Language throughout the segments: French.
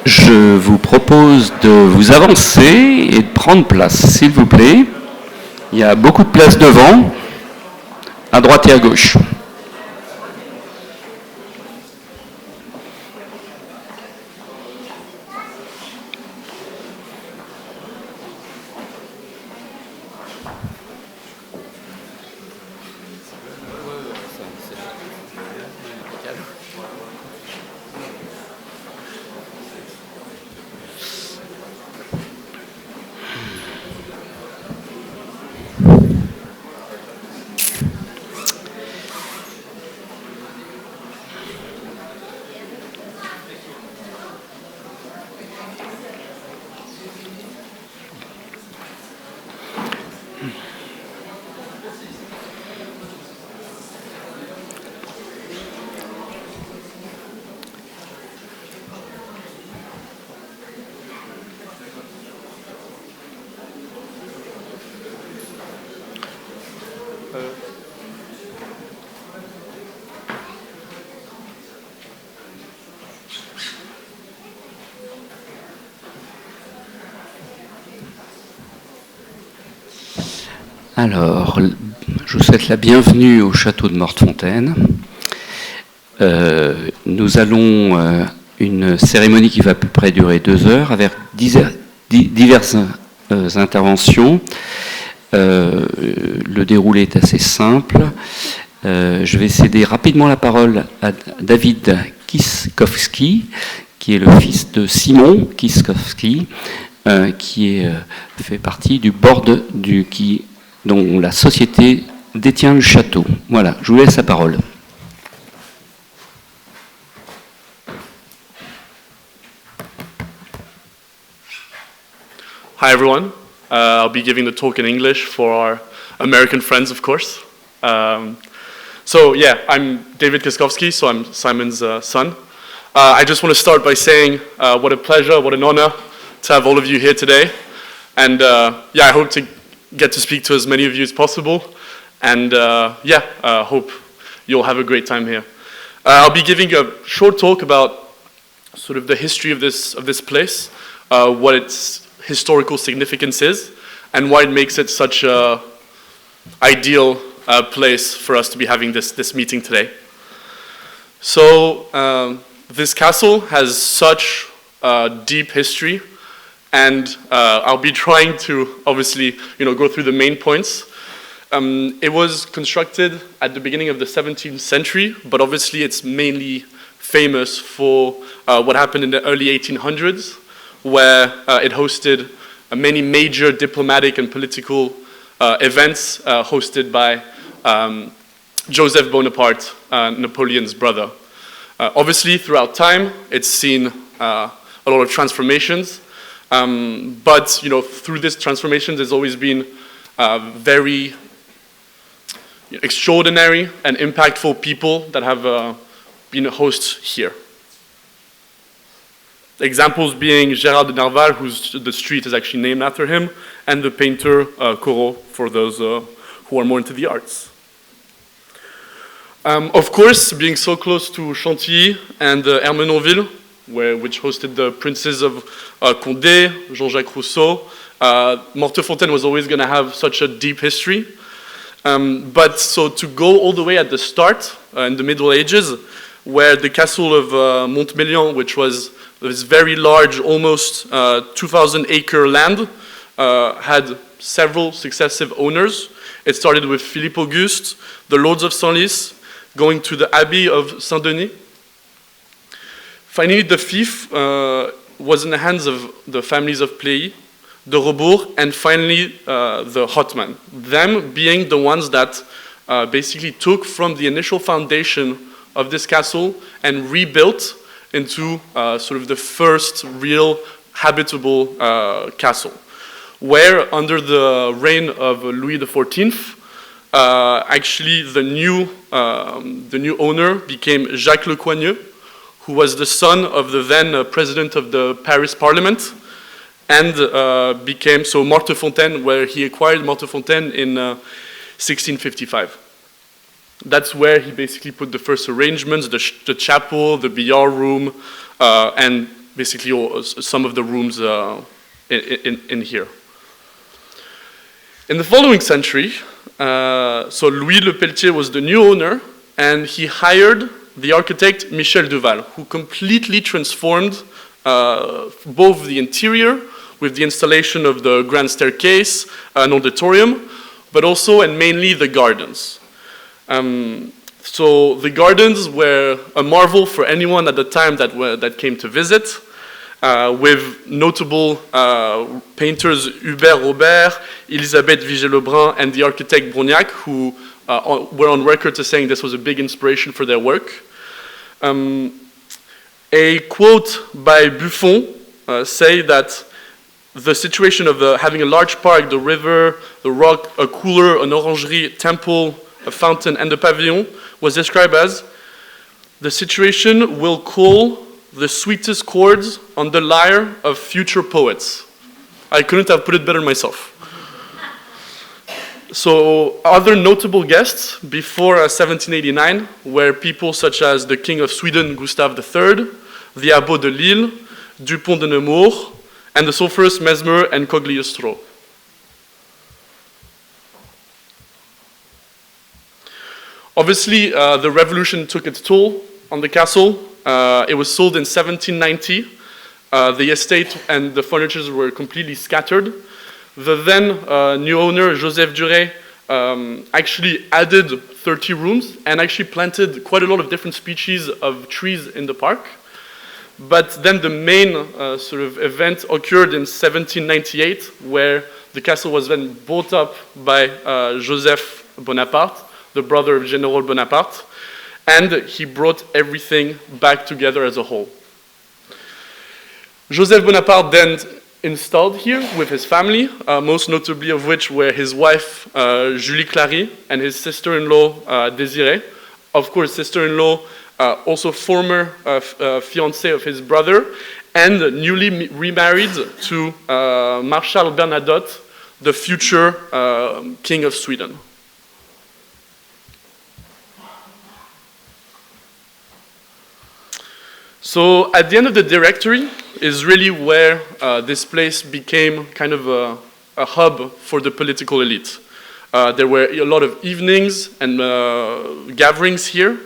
Je vous propose de vous avancer et de prendre place, s'il vous plaît. Il y a beaucoup de place devant, à droite et à gauche. Alors, je vous souhaite la bienvenue au château de Mortefontaine. Nous allons une cérémonie qui va à peu près durer 2 heures avec diverses interventions. Le déroulé est assez simple. Je vais céder rapidement la parole à David Kiskowski, qui est le fils de Simon Kiskowski, qui fait partie du board dont la société détient le château. Voilà, je vous laisse la parole. Hi everyone. I'll be giving the talk in English for our American friends, of course. So yeah, I'm David Kiskowski, so I'm Simon's son. I just want to start by saying what a pleasure, what an honor to have all of you here today. And yeah, I hope to get to speak to as many of you as possible. And hope you'll have a great time here. I'll be giving a short talk about sort of the history of this place, what its historical significance is, and why it makes it such an ideal place for us to be having this meeting today. So this castle has such deep history, and I'll be trying to obviously go through the main points. It was constructed at the beginning of the 17th century, but obviously it's mainly famous for what happened in the early 1800s, where it hosted many major diplomatic and political events hosted by Joseph Bonaparte, Napoleon's brother. Obviously, throughout time, it's seen a lot of transformations, but through this transformation, there's always been very extraordinary and impactful people that have been hosts here. Examples being Gérard de Nerval, the street is actually named after him, and the painter Corot, for those who are more into the arts. Of course, being so close to Chantilly and Ermenonville, which hosted the princes of Condé, Jean-Jacques Rousseau, Mortefontaine was always going to have such a deep history. But so to go all the way at the start, in the Middle Ages, where the castle of Montmélian, which was this very large, almost 2,000-acre land, had several successive owners. It started with Philippe Auguste, the Lords of Senlis, going to the Abbey of Saint-Denis. Finally, the fief was in the hands of the families of Pléy, de Rebourg, and finally the Hotman, them being the ones that basically took from the initial foundation of this castle and rebuilt into sort of the first real habitable castle, where under the reign of Louis XIV, actually the new owner became Jacques Le Coigneux, who was the son of the then president of the Paris Parliament, and became Mortefontaine, where he acquired Mortefontaine in 1655. That's where he basically put the first arrangements, the chapel, the billard room, and basically some of the rooms in here. In the following century, so Louis Le Pelletier was the new owner, and he hired the architect Michel Duval, who completely transformed both the interior with the installation of the grand staircase, an auditorium, but also and mainly the gardens. So the gardens were a marvel for anyone at the time that came to visit, with notable painters Hubert Robert, Elisabeth Vigée-Lebrun, and the architect Brognac, who were on record to saying this was a big inspiration for their work. A quote by Buffon say that the situation of having a large park, the river, the rock, a cooler, an orangerie, temple, a fountain, and a pavilion was described as the situation will call the sweetest chords on the lyre of future poets. I couldn't have put it better myself. So other notable guests before 1789 were people such as the King of Sweden, Gustav III, the Abbot de Lille, Dupont de Nemours, and the sulphurous Mesmer and Cogliostro. Obviously, the revolution took its toll on the castle. It was sold in 1790. The estate and the furnitures were completely scattered. The then new owner, Joseph Duret, actually added 30 rooms and actually planted quite a lot of different species of trees in the park. But then the main sort of event occurred in 1798, where the castle was then bought up by Joseph Bonaparte, the brother of General Bonaparte, and he brought everything back together as a whole. Joseph Bonaparte then installed here with his family, most notably of which were his wife, Julie Clary, and his sister-in-law, Désirée. Of course, sister-in-law, also former fiancée of his brother, and newly remarried to Marshal Bernadotte, the future King of Sweden. So at the end of the Directory is really where this place became kind of a hub for the political elite. There were a lot of evenings and gatherings here.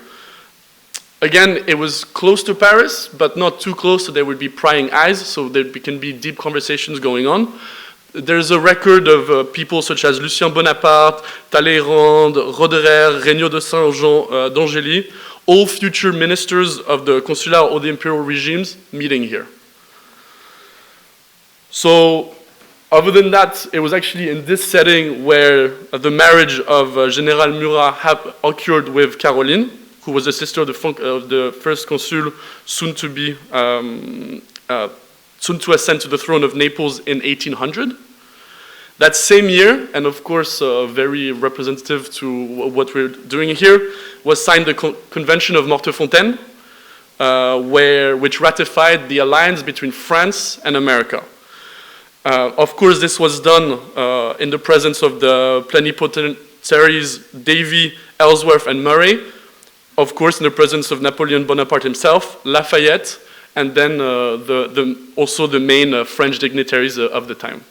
Again, it was close to Paris, but not too close, so there would be prying eyes, so there can be deep conversations going on. There's a record of people such as Lucien Bonaparte, Talleyrand, Roderer, Regnault de Saint-Jean d'Angély, all future ministers of the consular or the imperial regimes meeting here. So, other than that, it was actually in this setting where the marriage of General Murat occurred with Caroline, who was the sister of the first consul, soon to ascend to the throne of Naples in 1800. That same year, and of course very representative to what we're doing here, was signed the Convention of Mortefontaine, which ratified the alliance between France and America. Of course, this was done in the presence of the plenipotentiaries Davy, Ellsworth, and Murray, of course in the presence of Napoleon Bonaparte himself, Lafayette, and then also the main French dignitaries of the time.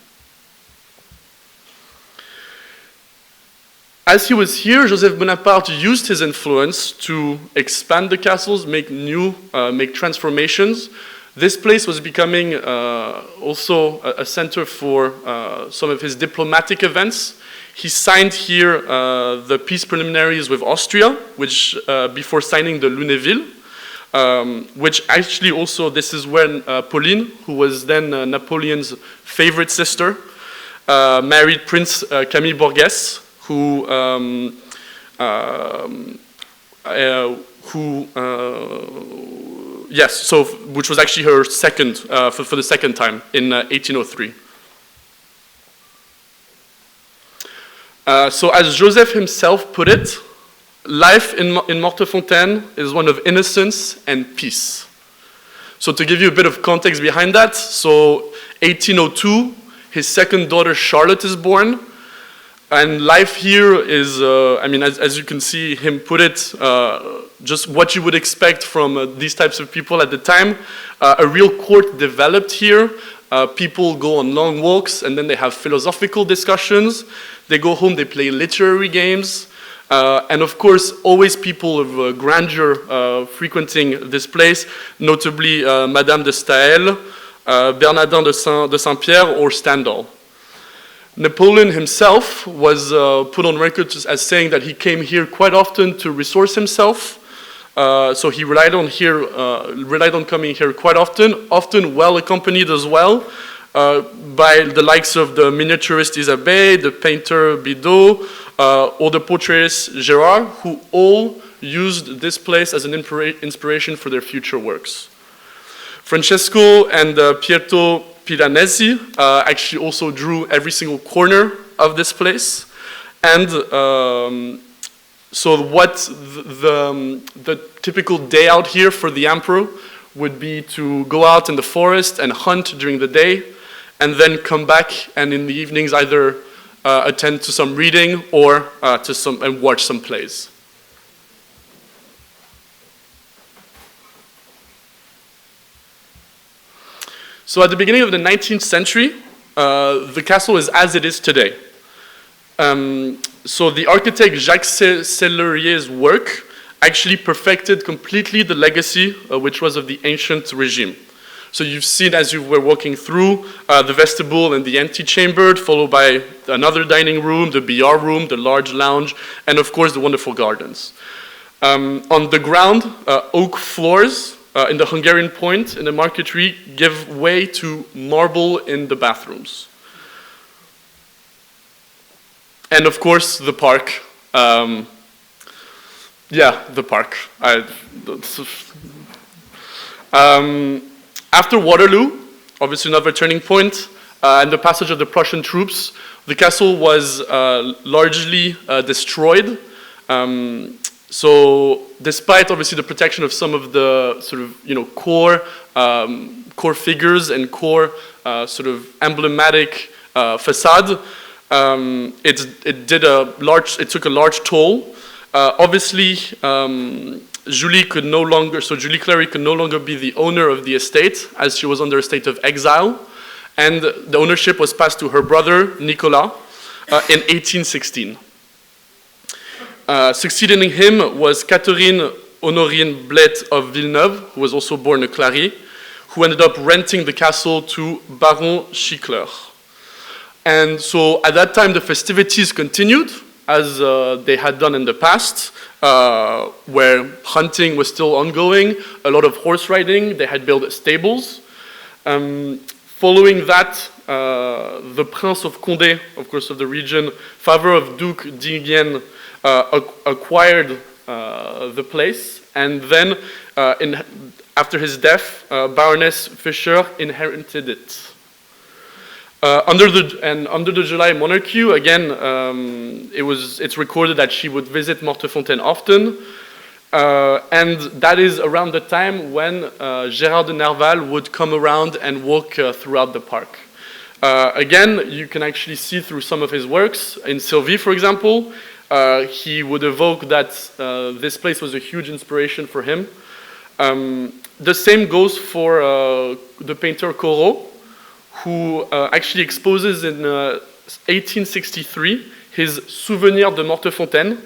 As he was here, Joseph Bonaparte used his influence to expand the castles, make transformations. This place was becoming also a center for some of his diplomatic events. He signed here the peace preliminaries with Austria, which before signing the Lunéville, which actually also, this is when Pauline, who was then Napoleon's favorite sister, married Prince Camille Borghese, which was actually her second, for the second time in 1803. So as Joseph himself put it, life in Mortefontaine is one of innocence and peace. So to give you a bit of context behind that, so 1802, his second daughter Charlotte is born. And life here is, I mean, as you can see him put it, just what you would expect from these types of people at the time. A real court developed here. People go on long walks and then they have philosophical discussions. They go home, they play literary games. And of course, always people of grandeur frequenting this place, notably Madame de Staël, Bernardin de Saint-Pierre, or Stendhal. Napoleon himself was put on record as saying that he came here quite often to resource himself. So he relied on coming here quite often well accompanied as well by the likes of the miniaturist Isabey, the painter Bidot, or the portraitist Gérard, who all used this place as an inspiration for their future works. Francesco and Pietro Piranesi actually also drew every single corner of this place. And so what the typical day out here for the emperor would be to go out in the forest and hunt during the day, and then come back and in the evenings either attend to some reading or and watch some plays. So at the beginning of the 19th century, the castle is as it is today. So the architect Jacques Sellerier's work actually perfected completely the legacy which was of the ancient regime. So you've seen as you were walking through the vestibule and the antechamber, followed by another dining room, the BR room, the large lounge, and of course the wonderful gardens. On the ground, oak floors in the Hungarian point in the marquetry give way to marble in the bathrooms. And of course, the park. The park. After Waterloo, obviously another turning point, and the passage of the Prussian troops, the castle was largely destroyed. So despite obviously the protection of some of the sort of core figures and core sort of emblematic facade, it took a large toll. Obviously, Julie Clary could no longer be the owner of the estate as she was under a state of exile, and the ownership was passed to her brother Nicolas in 1816. Succeeding him was Catherine Honorine Blette of Villeneuve, who was also born a Clary, who ended up renting the castle to Baron Schickler. And so at that time the festivities continued as they had done in the past, where hunting was still ongoing, a lot of horse riding, they had built stables. Following that, the Prince of Condé, of course of the region, father of Duke d'Enghien, acquired the place, and then after his death, Baroness Fischer inherited it. Under the July monarchy, again, it's recorded that she would visit Mortefontaine often, and that is around the time when Gérard de Nerval would come around and walk throughout the park. Again, you can actually see through some of his works, in Sylvie, for example, he would evoke that this place was a huge inspiration for him. The same goes for the painter Corot, who actually exposes in 1863 his Souvenir de Mortefontaine,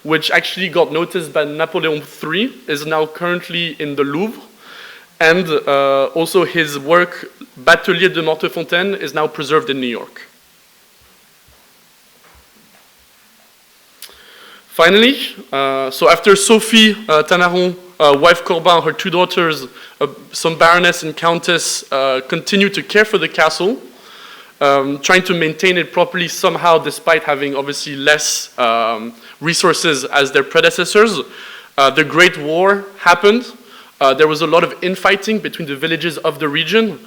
which actually got noticed by Napoleon III, is now currently in the Louvre. And also his work, Batelier de Mortefontaine, is now preserved in New York. Finally, so after Sophie Tanaron, wife Corbin, her two daughters, some baroness and countess, continued to care for the castle, trying to maintain it properly somehow, despite having obviously less resources as their predecessors. The Great War happened. There was a lot of infighting between the villages of the region,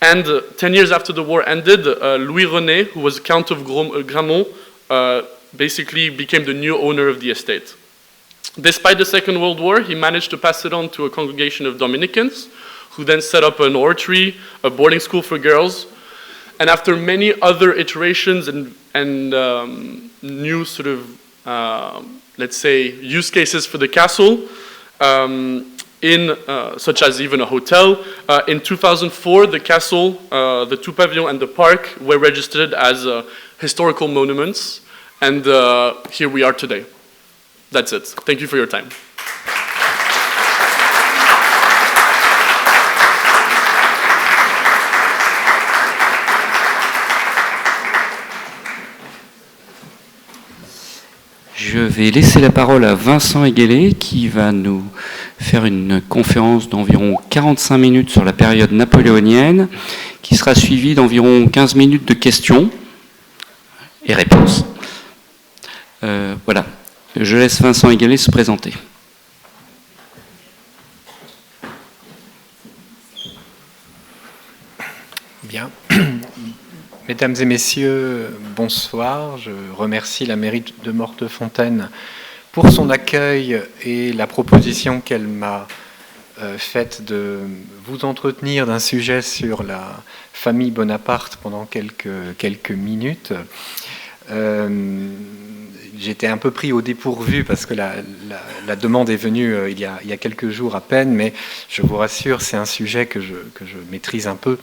and 10 years after the war ended, Louis René, who was Count of Gramont, basically became the new owner of the estate. Despite the Second World War, he managed to pass it on to a congregation of Dominicans, who then set up an oratory, a boarding school for girls. And after many other iterations and new sort of, let's say, use cases for the castle, such as even a hotel. In 2004, the castle, the two pavilions and the park were registered as historical monuments, and here we are today. That's it. Thank you for your time. Je vais laisser la parole à Vincent Eguélé qui va nous faire une conférence d'environ 45 minutes sur la période napoléonienne qui sera suivie d'environ 15 minutes de questions et réponses. Voilà, je laisse Vincent Eguélé se présenter. Bien. Mesdames et messieurs, bonsoir. Je remercie la mairie de Mortefontaine pour son accueil et la proposition qu'elle m'a faite de vous entretenir d'un sujet sur la famille Bonaparte pendant quelques minutes. J'étais un peu pris au dépourvu parce que la demande est venue il y a quelques jours à peine, mais je vous rassure, c'est un sujet que je maîtrise un peu,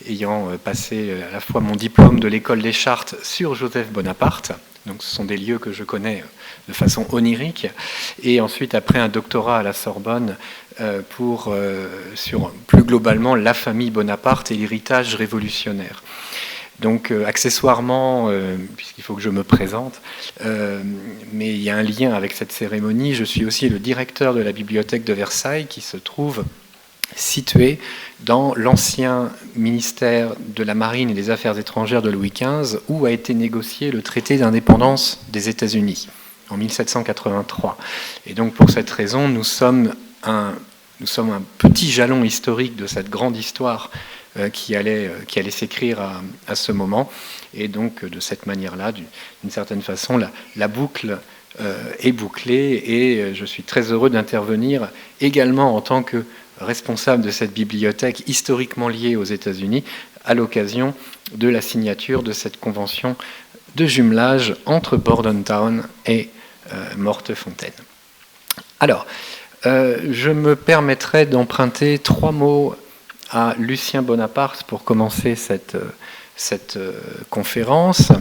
ayant passé à la fois mon diplôme de l'école des Chartes sur Joseph Bonaparte, donc ce sont des lieux que je connais de façon onirique, et ensuite après un doctorat à la Sorbonne sur plus globalement la famille Bonaparte et l'héritage révolutionnaire. Donc accessoirement, puisqu'il faut que je me présente, mais il y a un lien avec cette cérémonie, je suis aussi le directeur de la bibliothèque de Versailles qui se trouve située dans l'ancien ministère de la Marine et des Affaires étrangères de Louis XV, où a été négocié le traité d'indépendance des États-Unis en 1783. Et donc pour cette raison, nous sommes un petit jalon historique de cette grande histoire qui allait s'écrire à ce moment. Et donc, de cette manière-là, d'une certaine façon, la boucle est bouclée. Et je suis très heureux d'intervenir également en tant que responsable de cette bibliothèque historiquement liée aux États-Unis à l'occasion de la signature de cette convention de jumelage entre Bordentown et Mortefontaine. Alors, je me permettrai d'emprunter 3 mots à Lucien Bonaparte pour commencer cette conférence,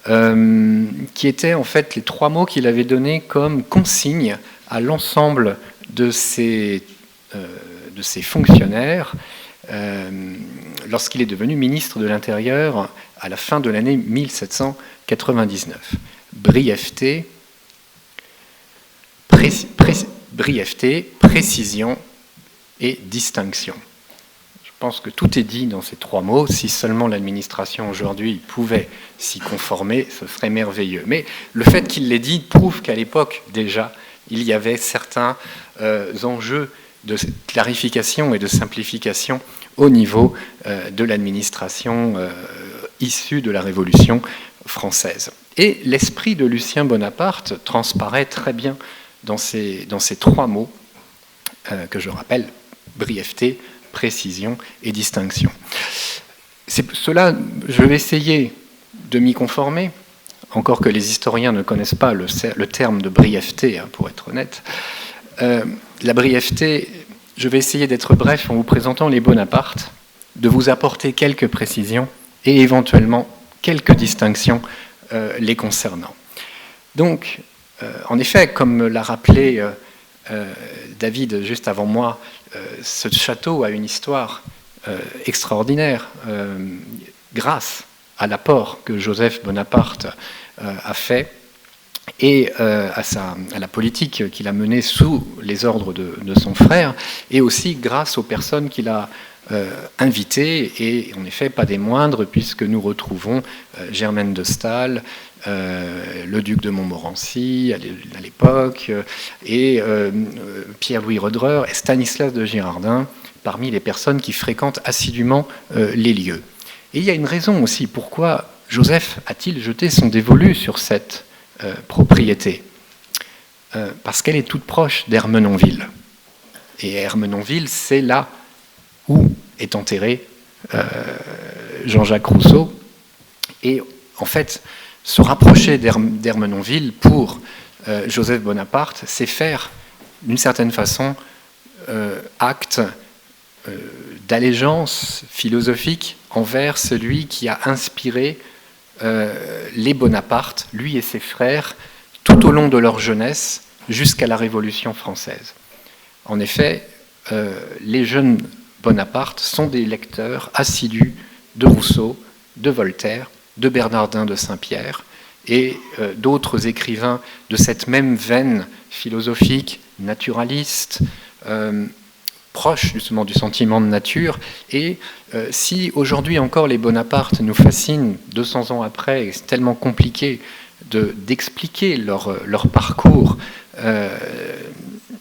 qui étaient en fait les 3 mots qu'il avait donnés comme consigne à l'ensemble de ses fonctionnaires lorsqu'il est devenu ministre de l'Intérieur à la fin de l'année 1799. Brièveté, précision et distinction. Je pense que tout est dit dans ces 3 mots. Si seulement l'administration aujourd'hui pouvait s'y conformer, ce serait merveilleux. Mais le fait qu'il l'ait dit prouve qu'à l'époque déjà, il y avait certains enjeux de clarification et de simplification au niveau de l'administration issue de la Révolution française. Et l'esprit de Lucien Bonaparte transparaît très bien dans ces 3 mots que je rappelle, brièveté, précision et distinction. Cela, je vais essayer de m'y conformer, encore que les historiens ne connaissent pas le terme de brièveté, pour être honnête. La brièveté, je vais essayer d'être bref en vous présentant les Bonaparte, de vous apporter quelques précisions et éventuellement quelques distinctions les concernant. Donc, en effet, comme l'a rappelé David juste avant moi, ce château a une histoire extraordinaire grâce à l'apport que Joseph Bonaparte a fait et à la politique qu'il a menée sous les ordres de son frère, et aussi grâce aux personnes qu'il a invitées, et en effet pas des moindres, puisque nous retrouvons Germaine de Staël, le duc de Montmorency à l'époque, et Pierre-Louis Roederer et Stanislas de Girardin parmi les personnes qui fréquentent assidûment les lieux. Et il y a une raison aussi pourquoi Joseph a-t-il jeté son dévolu sur cette propriété, parce qu'elle est toute proche d'Ermenonville. Et Ermenonville, c'est là où est enterré Jean-Jacques Rousseau. Et en fait, Se rapprocher d'Ermenonville pour Joseph Bonaparte, c'est faire, d'une certaine façon, acte d'allégeance philosophique envers celui qui a inspiré les Bonaparte, lui et ses frères, tout au long de leur jeunesse, jusqu'à la Révolution française. En effet, les jeunes Bonaparte sont des lecteurs assidus de Rousseau, de Voltaire, de Bernardin de Saint-Pierre et d'autres écrivains de cette même veine philosophique, naturaliste, proche justement du sentiment de nature. Et si aujourd'hui encore les Bonaparte nous fascinent 200 ans après, et c'est tellement compliqué d'expliquer leur parcours,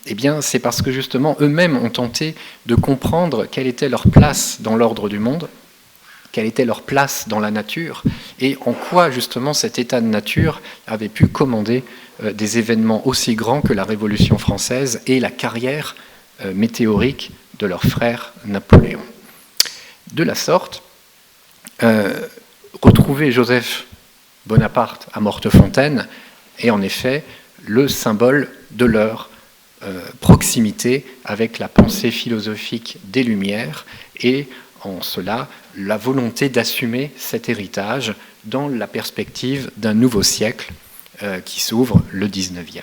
eh bien c'est parce que justement eux-mêmes ont tenté de comprendre quelle était leur place dans l'ordre du monde, quelle était leur place dans la nature, et en quoi justement cet état de nature avait pu commander des événements aussi grands que la Révolution française et la carrière météorique de leur frère Napoléon. De la sorte, retrouver Joseph Bonaparte à Mortefontaine est en effet le symbole de leur proximité avec la pensée philosophique des Lumières et en cela la volonté d'assumer cet héritage dans la perspective d'un nouveau siècle qui s'ouvre le 19e.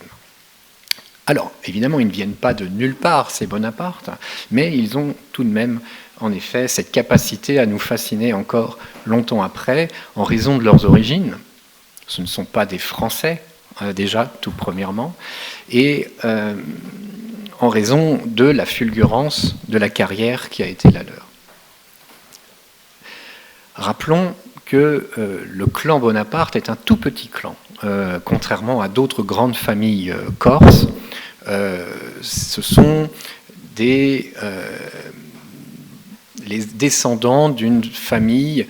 Alors, évidemment, ils ne viennent pas de nulle part, ces Bonaparte, mais ils ont tout de même, en effet, cette capacité à nous fasciner encore longtemps après, en raison de leurs origines. Ce ne sont pas des Français, déjà, tout premièrement, et en raison de la fulgurance de la carrière qui a été la leur. Rappelons que le clan Bonaparte est un tout petit clan, contrairement à d'autres grandes familles corses. Ce sont les descendants d'une famille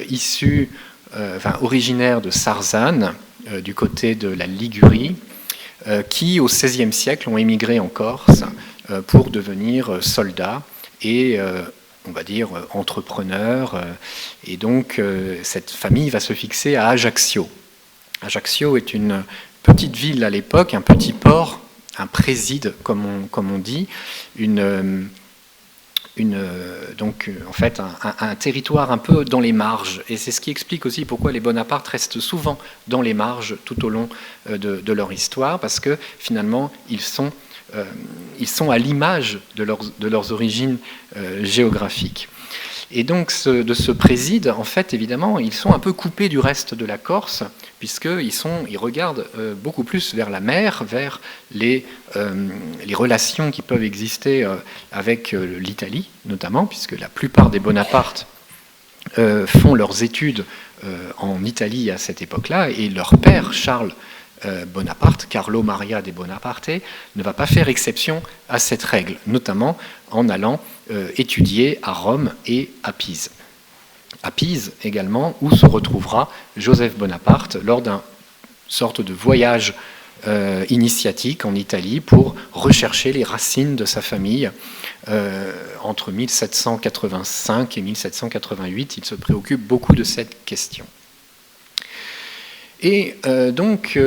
issue, originaire de Sarzane, du côté de la Ligurie, qui au XVIe siècle ont émigré en Corse pour devenir soldats et on va dire entrepreneurs. Et donc cette famille va se fixer à Ajaccio. Ajaccio est une petite ville à l'époque, un petit port, un préside, comme on dit, donc en fait un territoire un peu dans les marges. Et c'est ce qui explique aussi pourquoi les Bonaparte restent souvent dans les marges tout au long de leur histoire, parce que finalement ils sont à l'image de leurs origines géographiques. Et donc de ce préside, en fait, évidemment, ils sont un peu coupés du reste de la Corse, puisqu'ils regardent beaucoup plus vers la mer, vers les relations qui peuvent exister avec l'Italie, notamment, puisque la plupart des Bonaparte font leurs études en Italie à cette époque-là, et leur père, Charles Bonaparte, Carlo Maria de Bonaparte, ne va pas faire exception à cette règle, notamment en allant étudier à Rome et à Pise. À Pise également, où se retrouvera Joseph Bonaparte lors d'un sorte de voyage initiatique en Italie pour rechercher les racines de sa famille. Entre 1785 et 1788, il se préoccupe beaucoup de cette question. Et donc,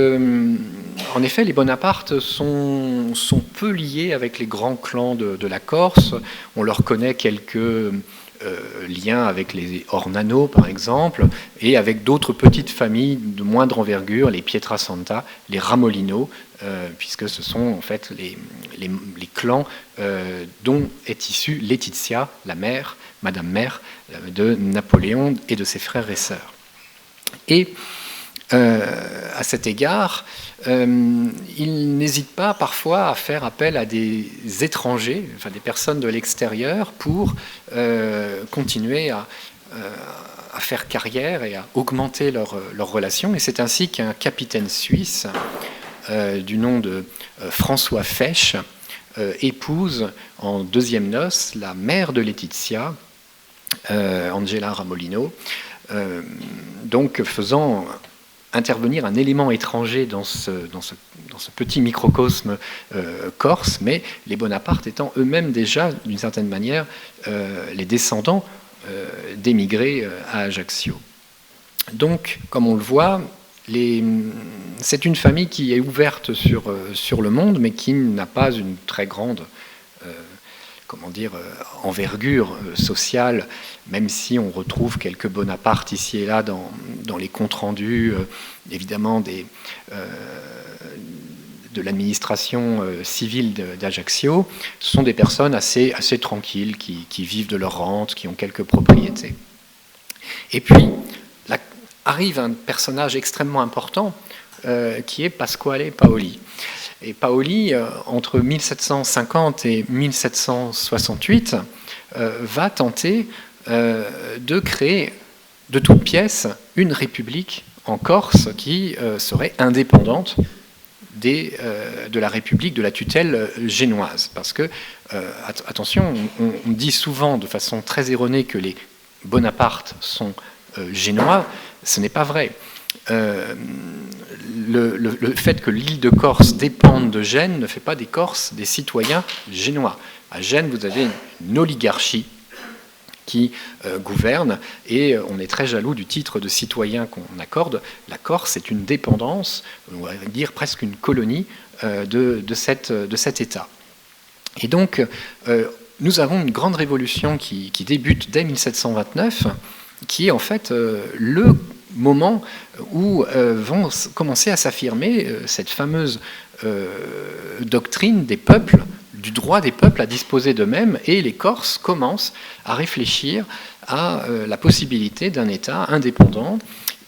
en effet, les Bonaparte sont peu liés avec les grands clans de la Corse. On leur connaît quelques liens avec les Ornano, par exemple, et avec d'autres petites familles de moindre envergure, les Pietrasanta, les Ramolino, puisque ce sont en fait les clans dont est issue Laetitia, la mère, Madame Mère, de Napoléon et de ses frères et sœurs. Et à cet égard, il n'hésite pas parfois à faire appel à des étrangers, enfin des personnes de l'extérieur, pour continuer à faire carrière et à augmenter leurs relations. Et c'est ainsi qu'un capitaine suisse du nom de François Fesch épouse en deuxième noces la mère de Laetitia, Angela Ramolino, donc faisant intervenir un élément étranger dans ce petit microcosme corse, mais les Bonaparte étant eux-mêmes déjà, d'une certaine manière, les descendants d'émigrés à Ajaccio. Donc, comme on le voit, c'est une famille qui est ouverte sur le monde, mais qui n'a pas une très grande envergure sociale, même si on retrouve quelques Bonaparte ici et là dans les comptes rendus, évidemment, de l'administration civile d'Ajaccio. Ce sont des personnes assez tranquilles, qui vivent de leur rente, qui ont quelques propriétés. Et puis, arrive un personnage extrêmement important, qui est Pasquale Paoli. Et Paoli, entre 1750 et 1768, va tenter de créer de toutes pièces une république en Corse qui serait indépendante de la République de la tutelle génoise. Parce que, attention, on dit souvent de façon très erronée que les Bonaparte sont génois. Ce n'est pas vrai. Le fait que l'île de Corse dépende de Gênes ne fait pas des Corses des citoyens génois. À Gênes, vous avez une oligarchie qui gouverne, et on est très jaloux du titre de citoyen qu'on accorde. La Corse est une dépendance, on va dire presque une colonie de cet État. Et donc, nous avons une grande révolution qui débute dès 1729, qui est en fait le moment où vont commencer à s'affirmer cette fameuse doctrine des peuples, du droit des peuples à disposer d'eux-mêmes, et les Corses commencent à réfléchir à la possibilité d'un État indépendant.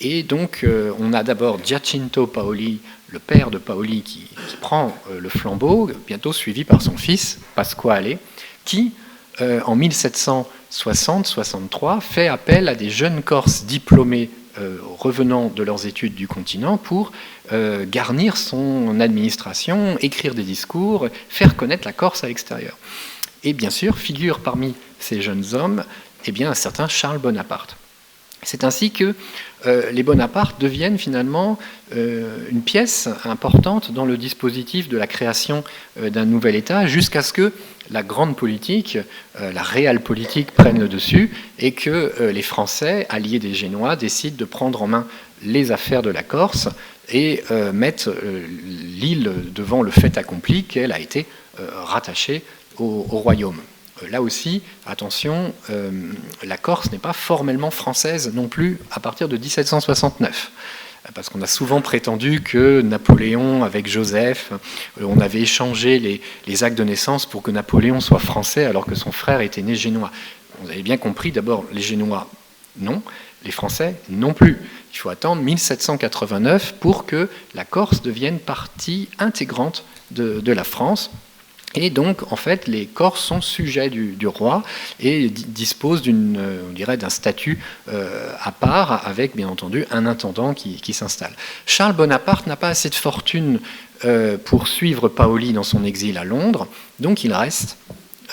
Et donc on a d'abord Giacinto Paoli, le père de Paoli, qui prend le flambeau, bientôt suivi par son fils Pasquale, qui en 1760-63 fait appel à des jeunes Corses diplômés revenant de leurs études du continent pour garnir son administration, écrire des discours, faire connaître la Corse à l'extérieur. Et bien sûr, figure parmi ces jeunes hommes un certain Charles Bonaparte. C'est ainsi que les Bonaparte deviennent finalement une pièce importante dans le dispositif de la création d'un nouvel État, jusqu'à ce que la grande politique, la réelle politique prenne le dessus, et que les Français, alliés des Génois, décident de prendre en main les affaires de la Corse et mettre l'île devant le fait accompli qu'elle a été rattachée au royaume. Là aussi, attention, la Corse n'est pas formellement française non plus à partir de 1769. Parce qu'on a souvent prétendu que Napoléon, avec Joseph, on avait échangé les actes de naissance pour que Napoléon soit français alors que son frère était né génois. Vous avez bien compris, d'abord, les Génois, non, les Français, non plus. Il faut attendre 1789 pour que la Corse devienne partie intégrante de la France. Et donc, en fait, les Corses sont sujets du roi et disposent d'un statut à part, avec, bien entendu, un intendant qui s'installe. Charles Bonaparte n'a pas assez de fortune pour suivre Paoli dans son exil à Londres, donc il reste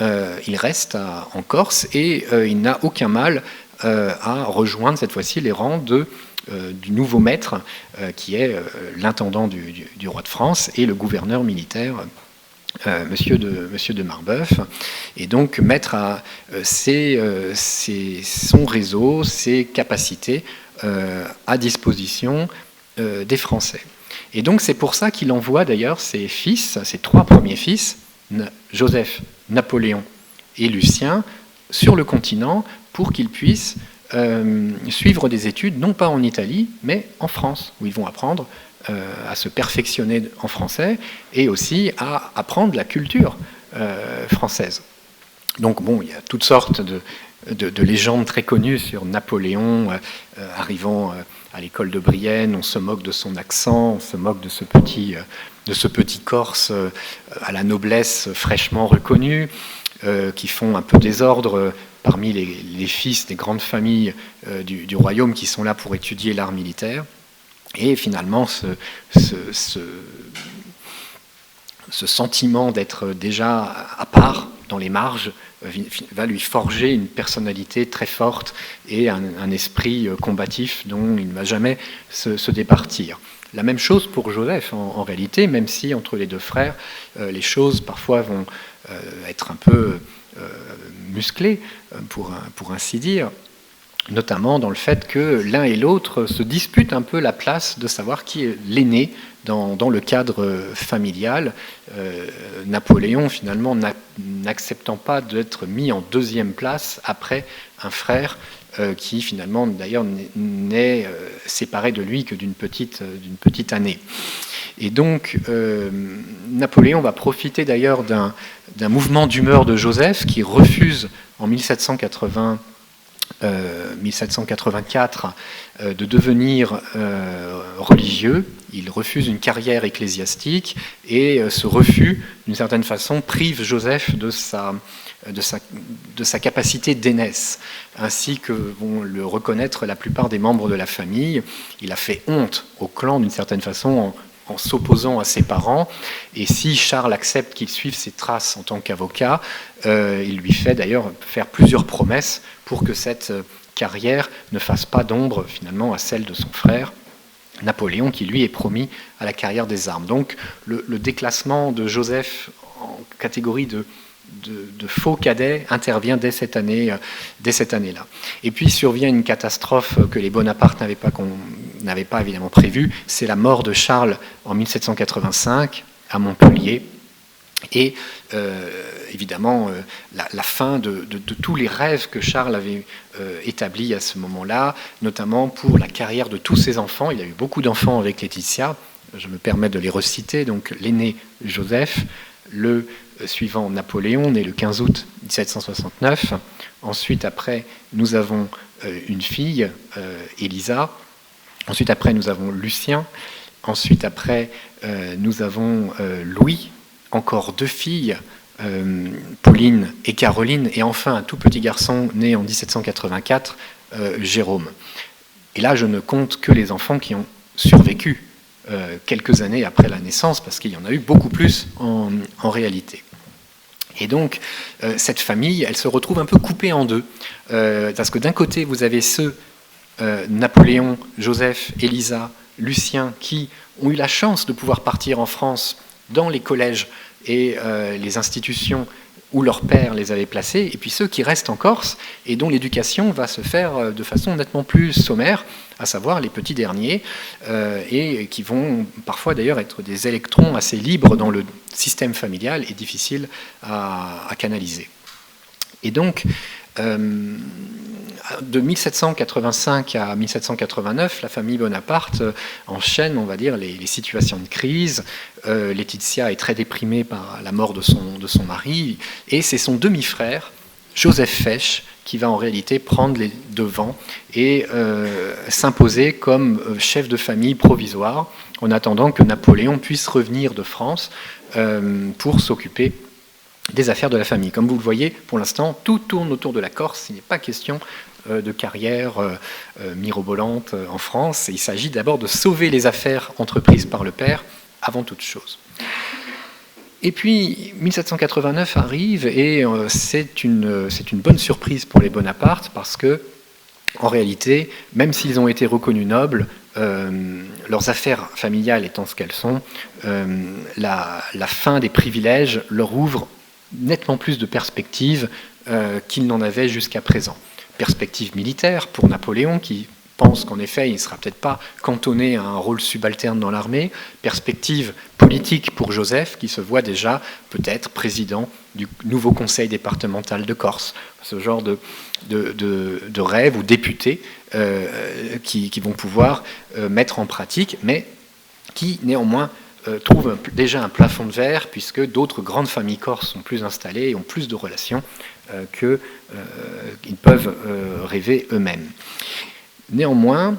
en Corse, et il n'a aucun mal à rejoindre cette fois-ci les rangs du nouveau maître, qui est l'intendant du roi de France et le gouverneur militaire, Monsieur de Marbeuf, et donc mettre son réseau, ses capacités à disposition des Français. Et donc c'est pour ça qu'il envoie d'ailleurs ses trois premiers fils, Joseph, Napoléon et Lucien, sur le continent pour qu'ils puissent suivre des études, non pas en Italie, mais en France, où ils vont apprendre à se perfectionner en français et aussi à apprendre la culture française. Donc bon, il y a toutes sortes de légendes très connues sur Napoléon arrivant à l'école de Brienne. On se moque de son accent, on se moque de ce petit Corse à la noblesse fraîchement reconnue, qui font un peu désordre parmi les fils des grandes familles du royaume qui sont là pour étudier l'art militaire. Et finalement, ce sentiment d'être déjà à part, dans les marges, va lui forger une personnalité très forte et un esprit combatif dont il ne va jamais se départir. La même chose pour Joseph, en réalité, même si entre les deux frères, les choses parfois vont être un peu musclées, pour ainsi dire. notamment dans le fait que l'un et l'autre se disputent un peu la place de savoir qui est l'aîné dans le cadre familial. Napoléon, finalement, n'acceptant pas d'être mis en deuxième place après un frère qui, finalement, d'ailleurs, n'est séparé de lui que d'une petite année. Et donc, Napoléon va profiter d'ailleurs d'un mouvement d'humeur de Joseph qui refuse en 1784 de devenir religieux. Il refuse une carrière ecclésiastique et ce refus, d'une certaine façon, prive Joseph de sa capacité d'aînesse, ainsi que vont le reconnaître la plupart des membres de la famille. Il a fait honte au clan, d'une certaine façon, en s'opposant à ses parents. Et si Charles accepte qu'il suive ses traces en tant qu'avocat, il lui fait d'ailleurs faire plusieurs promesses pour que cette carrière ne fasse pas d'ombre finalement à celle de son frère Napoléon, qui lui est promis à la carrière des armes. Donc le déclassement de Joseph en catégorie de faux cadet intervient dès cette année-là. Et puis survient une catastrophe que les Bonaparte n'avaient pas évidemment prévue, c'est la mort de Charles en 1785 à Montpellier. Et évidemment, la fin de tous les rêves que Charles avait établis à ce moment-là, notamment pour la carrière de tous ses enfants. Il a eu beaucoup d'enfants avec Laetitia, je me permets de les reciter. Donc l'aîné Joseph, le suivant Napoléon, né le 15 août 1769. Ensuite, après, nous avons une fille, Élisa. Ensuite, après, nous avons Lucien. Ensuite, après, nous avons Louis. Encore 2 filles, Pauline et Caroline. Et enfin, un tout petit garçon né en 1784, Jérôme. Et là, je ne compte que les enfants qui ont survécu quelques années après la naissance, parce qu'il y en a eu beaucoup plus en réalité. Et donc, cette famille, elle se retrouve un peu coupée en deux, parce que d'un côté, vous avez ceux, Napoléon, Joseph, Élisa, Lucien, qui ont eu la chance de pouvoir partir en France dans les collèges et les institutions où leur père les avait placés, et puis ceux qui restent en Corse et dont l'éducation va se faire de façon nettement plus sommaire, à savoir les petits derniers, et qui vont parfois d'ailleurs être des électrons assez libres dans le système familial et difficiles à canaliser. Et donc, de 1785 à 1789, la famille Bonaparte enchaîne, on va dire, les situations de crise. Laetitia est très déprimée par la mort de son mari, et c'est son demi-frère, Joseph Fesch, qui va en réalité prendre les devants et s'imposer comme chef de famille provisoire, en attendant que Napoléon puisse revenir de France pour s'occuper des affaires de la famille. Comme vous le voyez, pour l'instant, tout tourne autour de la Corse. Il n'est pas question de carrière mirobolante en France. Il s'agit d'abord de sauver les affaires entreprises par le père avant toute chose. Et puis, 1789 arrive et c'est une bonne surprise pour les Bonaparte parce que, en réalité, même s'ils ont été reconnus nobles, leurs affaires familiales étant ce qu'elles sont, la fin des privilèges leur ouvre nettement plus de perspectives qu'ils n'en avaient jusqu'à présent. Perspectives militaires pour Napoléon, qui pense qu'en effet, il ne sera peut-être pas cantonné à un rôle subalterne dans l'armée. Perspective politique pour Joseph, qui se voit déjà peut-être président du nouveau conseil départemental de Corse. Ce genre de rêve ou députés qui vont pouvoir mettre en pratique, mais qui néanmoins trouvent déjà un plafond de verre, puisque d'autres grandes familles corses sont plus installées et ont plus de relations qu'ils peuvent rêver eux-mêmes. Néanmoins,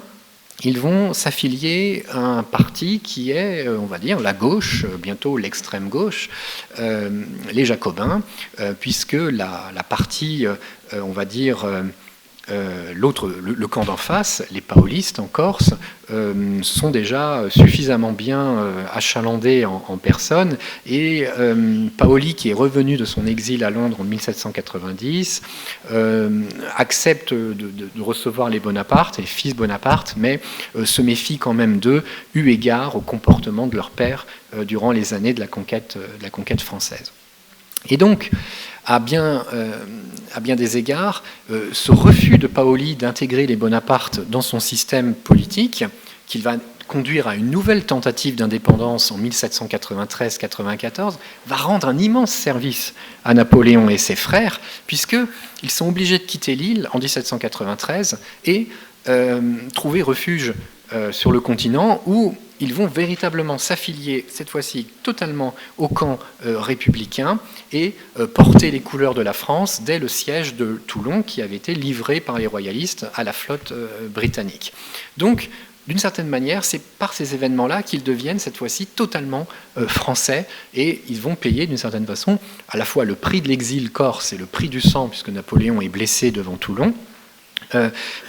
ils vont s'affilier à un parti qui est, on va dire, la gauche, bientôt l'extrême gauche, les Jacobins, puisque la partie, on va dire, le camp d'en face, les paolistes en Corse, sont déjà suffisamment bien achalandés en personne, et Paoli, qui est revenu de son exil à Londres en 1790, accepte de recevoir les Bonaparte, les fils Bonaparte, mais se méfie quand même d'eux, eu égard au comportement de leur père durant les années de la conquête française. Et donc, à bien à bien des égards, ce refus de Paoli d'intégrer les Bonaparte dans son système politique, qu'il va conduire à une nouvelle tentative d'indépendance en 1793-94, va rendre un immense service à Napoléon et ses frères, puisqu'ils sont obligés de quitter l'île en 1793 et trouver refuge sur le continent où ils vont véritablement s'affilier, cette fois-ci totalement au camp républicain et porter les couleurs de la France dès le siège de Toulon qui avait été livré par les royalistes à la flotte britannique. Donc, d'une certaine manière, c'est par ces événements-là qu'ils deviennent cette fois-ci totalement français et ils vont payer d'une certaine façon à la fois le prix de l'exil corse et le prix du sang, puisque Napoléon est blessé devant Toulon,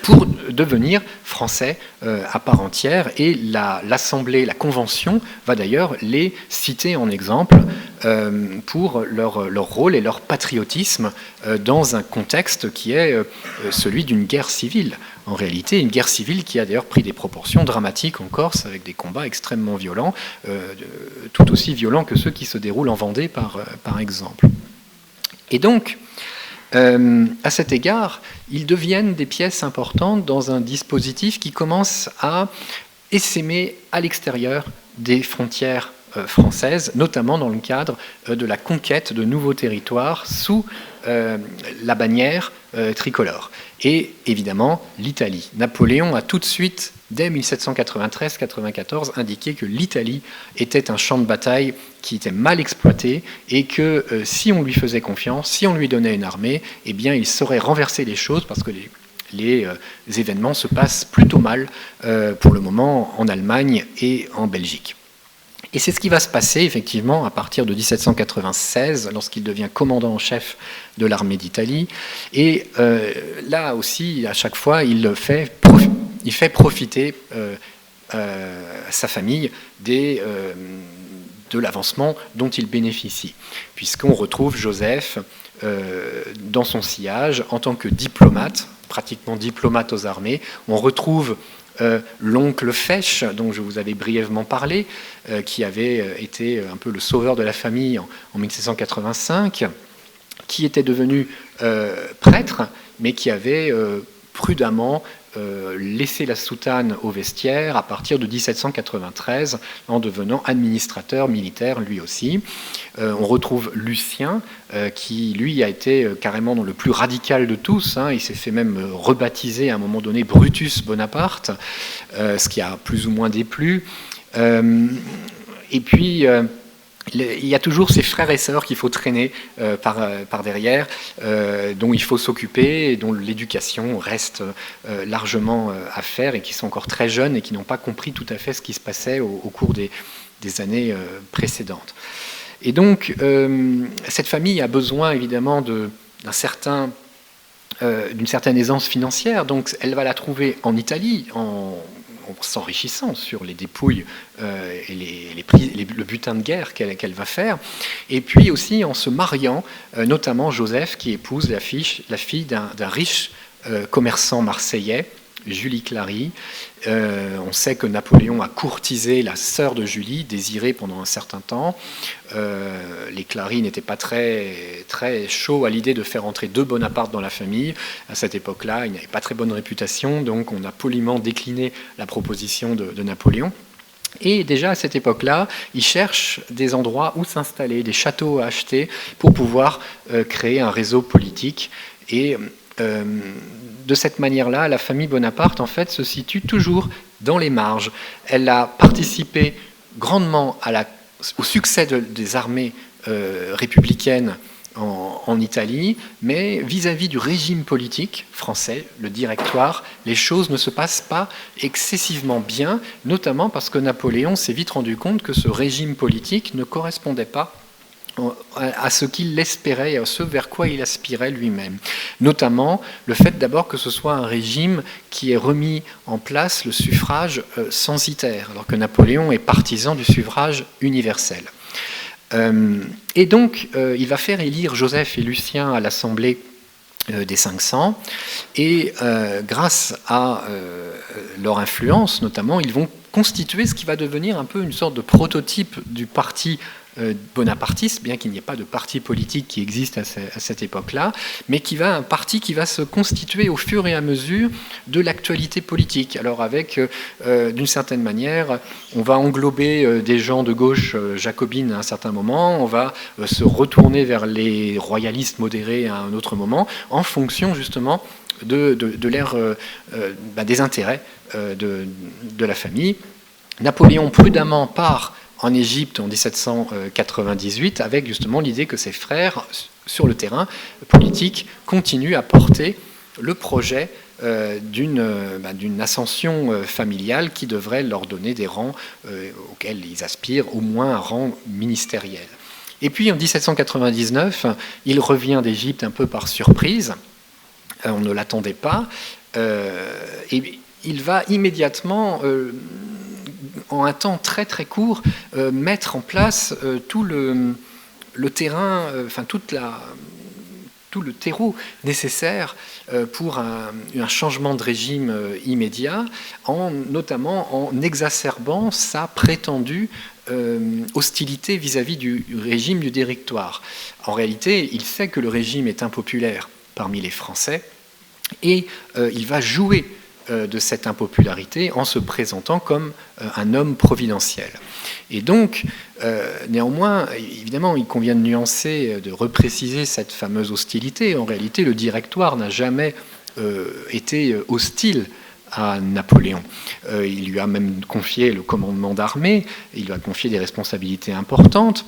pour devenir français à part entière. Et l'Assemblée, la Convention, va d'ailleurs les citer en exemple pour leur rôle et leur patriotisme dans un contexte qui est celui d'une guerre civile. En réalité, une guerre civile qui a d'ailleurs pris des proportions dramatiques en Corse, avec des combats extrêmement violents, tout aussi violents que ceux qui se déroulent en Vendée, par exemple. Et donc, à cet égard, ils deviennent des pièces importantes dans un dispositif qui commence à essaimer à l'extérieur des frontières françaises, notamment dans le cadre de la conquête de nouveaux territoires sous la bannière tricolore. Et évidemment, l'Italie. Napoléon a tout de suite, dès 1793-94, indiqué que l'Italie était un champ de bataille qui était mal exploité et que si on lui faisait confiance, si on lui donnait une armée, eh bien, il saurait renverser les choses parce que les événements se passent plutôt mal pour le moment en Allemagne et en Belgique. Et c'est ce qui va se passer effectivement à partir de 1796, lorsqu'il devient commandant en chef de l'armée d'Italie. Et là aussi, à chaque fois, il fait profiter sa famille de l'avancement dont il bénéficie, puisqu'on retrouve Joseph dans son sillage en tant que diplomate, pratiquement diplomate aux armées. On retrouve l'oncle Fesch, dont je vous avais brièvement parlé, qui avait été un peu le sauveur de la famille en 1785, qui était devenu prêtre, mais qui avait prudemment laissé la soutane au vestiaire à partir de 1793, en devenant administrateur militaire lui aussi. On retrouve Lucien, qui lui a été carrément le plus radical de tous. Il s'est fait même rebaptiser à un moment donné Brutus Bonaparte, ce qui a plus ou moins déplu. Et puis, il y a toujours ces frères et sœurs qu'il faut traîner par derrière, dont il faut s'occuper et dont l'éducation reste largement à faire et qui sont encore très jeunes et qui n'ont pas compris tout à fait ce qui se passait au cours des années précédentes. Et donc, cette famille a besoin évidemment d'une certaine aisance financière, donc elle va la trouver en Italie, en s'enrichissant sur les dépouilles et le butin de guerre qu'elle va faire, et puis aussi en se mariant, notamment Joseph qui épouse la fille d'un riche commerçant marseillais, Julie Clary. On sait que Napoléon a courtisé la sœur de Julie, désirée pendant un certain temps. Les Clary n'étaient pas très, très chauds à l'idée de faire entrer deux Bonaparte dans la famille. À cette époque-là, ils n'avaient pas très bonne réputation, donc on a poliment décliné la proposition de Napoléon. Et déjà à cette époque-là, ils cherchent des endroits où s'installer, des châteaux à acheter pour pouvoir créer un réseau politique. Et de cette manière-là, la famille Bonaparte, en fait, se situe toujours dans les marges. Elle a participé grandement au succès des armées républicaines en Italie, mais vis-à-vis du régime politique français, le Directoire, les choses ne se passent pas excessivement bien, notamment parce que Napoléon s'est vite rendu compte que ce régime politique ne correspondait pas à ce qu'il espérait et à ce vers quoi il aspirait lui-même. Notamment le fait d'abord que ce soit un régime qui ait remis en place le suffrage censitaire, alors que Napoléon est partisan du suffrage universel. Et donc, il va faire élire Joseph et Lucien à l'Assemblée des 500, et grâce à leur influence, notamment, ils vont constituer ce qui va devenir un peu une sorte de prototype du parti bonapartiste, bien qu'il n'y ait pas de parti politique qui existe à cette époque-là, mais un parti qui va se constituer au fur et à mesure de l'actualité politique. Alors avec, d'une certaine manière, on va englober des gens de gauche jacobine à un certain moment, on va se retourner vers les royalistes modérés à un autre moment, en fonction justement de l'ère des intérêts de la famille. Napoléon prudemment part en Égypte en 1798 avec justement l'idée que ses frères, sur le terrain politique, continuent à porter le projet d'une ascension familiale qui devrait leur donner des rangs auxquels ils aspirent, au moins un rang ministériel. Et puis en 1799, il revient d'Égypte un peu par surprise, on ne l'attendait pas, et il va immédiatement, en un temps très très court, mettre en place tout le terrain, tout le terreau nécessaire pour un changement de régime immédiat, notamment en exacerbant sa prétendue hostilité vis-à-vis du régime du Directoire. En réalité, il sait que le régime est impopulaire parmi les Français et il va jouer de cette impopularité en se présentant comme un homme providentiel. Et donc, néanmoins, évidemment, il convient de nuancer, de repréciser cette fameuse hostilité. En réalité, le Directoire n'a jamais été hostile à Napoléon. Il lui a même confié le commandement d'armée, il lui a confié des responsabilités importantes.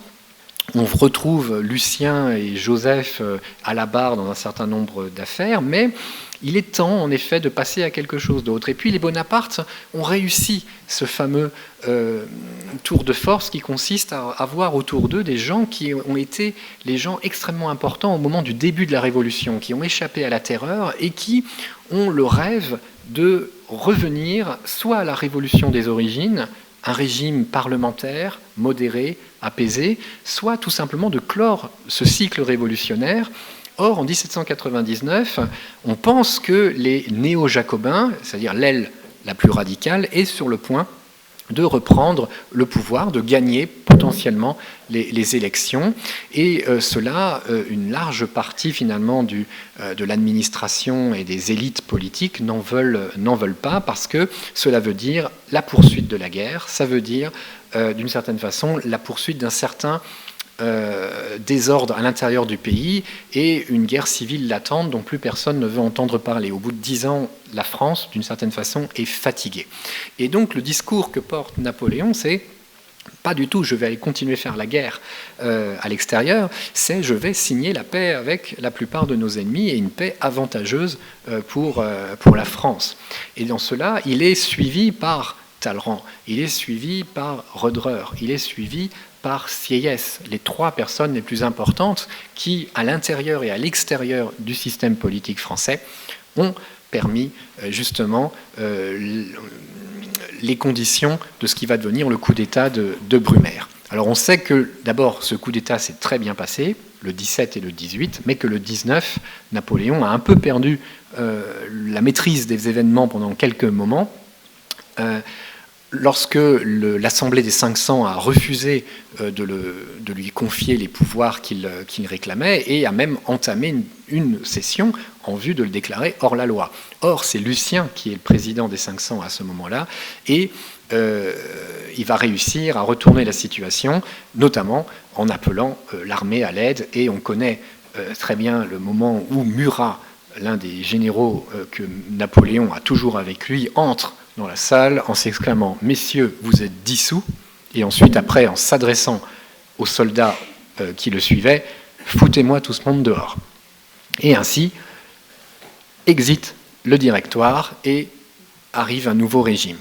On retrouve Lucien et Joseph à la barre dans un certain nombre d'affaires, mais il est temps, en effet, de passer à quelque chose d'autre. Et puis les Bonaparte ont réussi ce fameux tour de force qui consiste à avoir autour d'eux des gens qui ont été les gens extrêmement importants au moment du début de la Révolution, qui ont échappé à la terreur et qui ont le rêve de revenir soit à la Révolution des origines, un régime parlementaire, modéré, apaisé, soit tout simplement de clore ce cycle révolutionnaire. Or, en 1799, on pense que les néo-jacobins, c'est-à-dire l'aile la plus radicale, est sur le point de reprendre le pouvoir, de gagner potentiellement les élections. Et cela, une large partie finalement de l'administration et des élites politiques n'en veulent pas, parce que cela veut dire la poursuite de la guerre, ça veut dire d'une certaine façon la poursuite d'un certain désordre à l'intérieur du pays et une guerre civile latente dont plus personne ne veut entendre parler. Au bout de 10 ans, la France, d'une certaine façon, est fatiguée. Et donc le discours que porte Napoléon, c'est pas du tout « je vais aller continuer à faire la guerre à l'extérieur », c'est « je vais signer la paix avec la plupart de nos ennemis et une paix avantageuse pour la France ». Et dans cela, il est suivi par Talleyrand, il est suivi par Roederer, il est suivi par Sieyès, les trois personnes les plus importantes qui, à l'intérieur et à l'extérieur du système politique français, ont permis justement les conditions de ce qui va devenir le coup d'État de Brumaire. Alors on sait que d'abord ce coup d'État s'est très bien passé, le 17 et le 18, mais que le 19, Napoléon a un peu perdu la maîtrise des événements pendant quelques moments. Lorsque l'Assemblée des 500 a refusé de lui confier les pouvoirs qu'il réclamait et a même entamé une session en vue de le déclarer hors la loi. Or, c'est Lucien qui est le président des 500 à ce moment-là et il va réussir à retourner la situation, notamment en appelant l'armée à l'aide. Et on connaît très bien le moment où Murat, l'un des généraux que Napoléon a toujours avec lui, entre dans la salle en s'exclamant « Messieurs, vous êtes dissous » et ensuite, après, en s'adressant aux soldats qui le suivaient « Foutez-moi tout ce monde dehors ». Et ainsi, exit le Directoire et arrive un nouveau régime.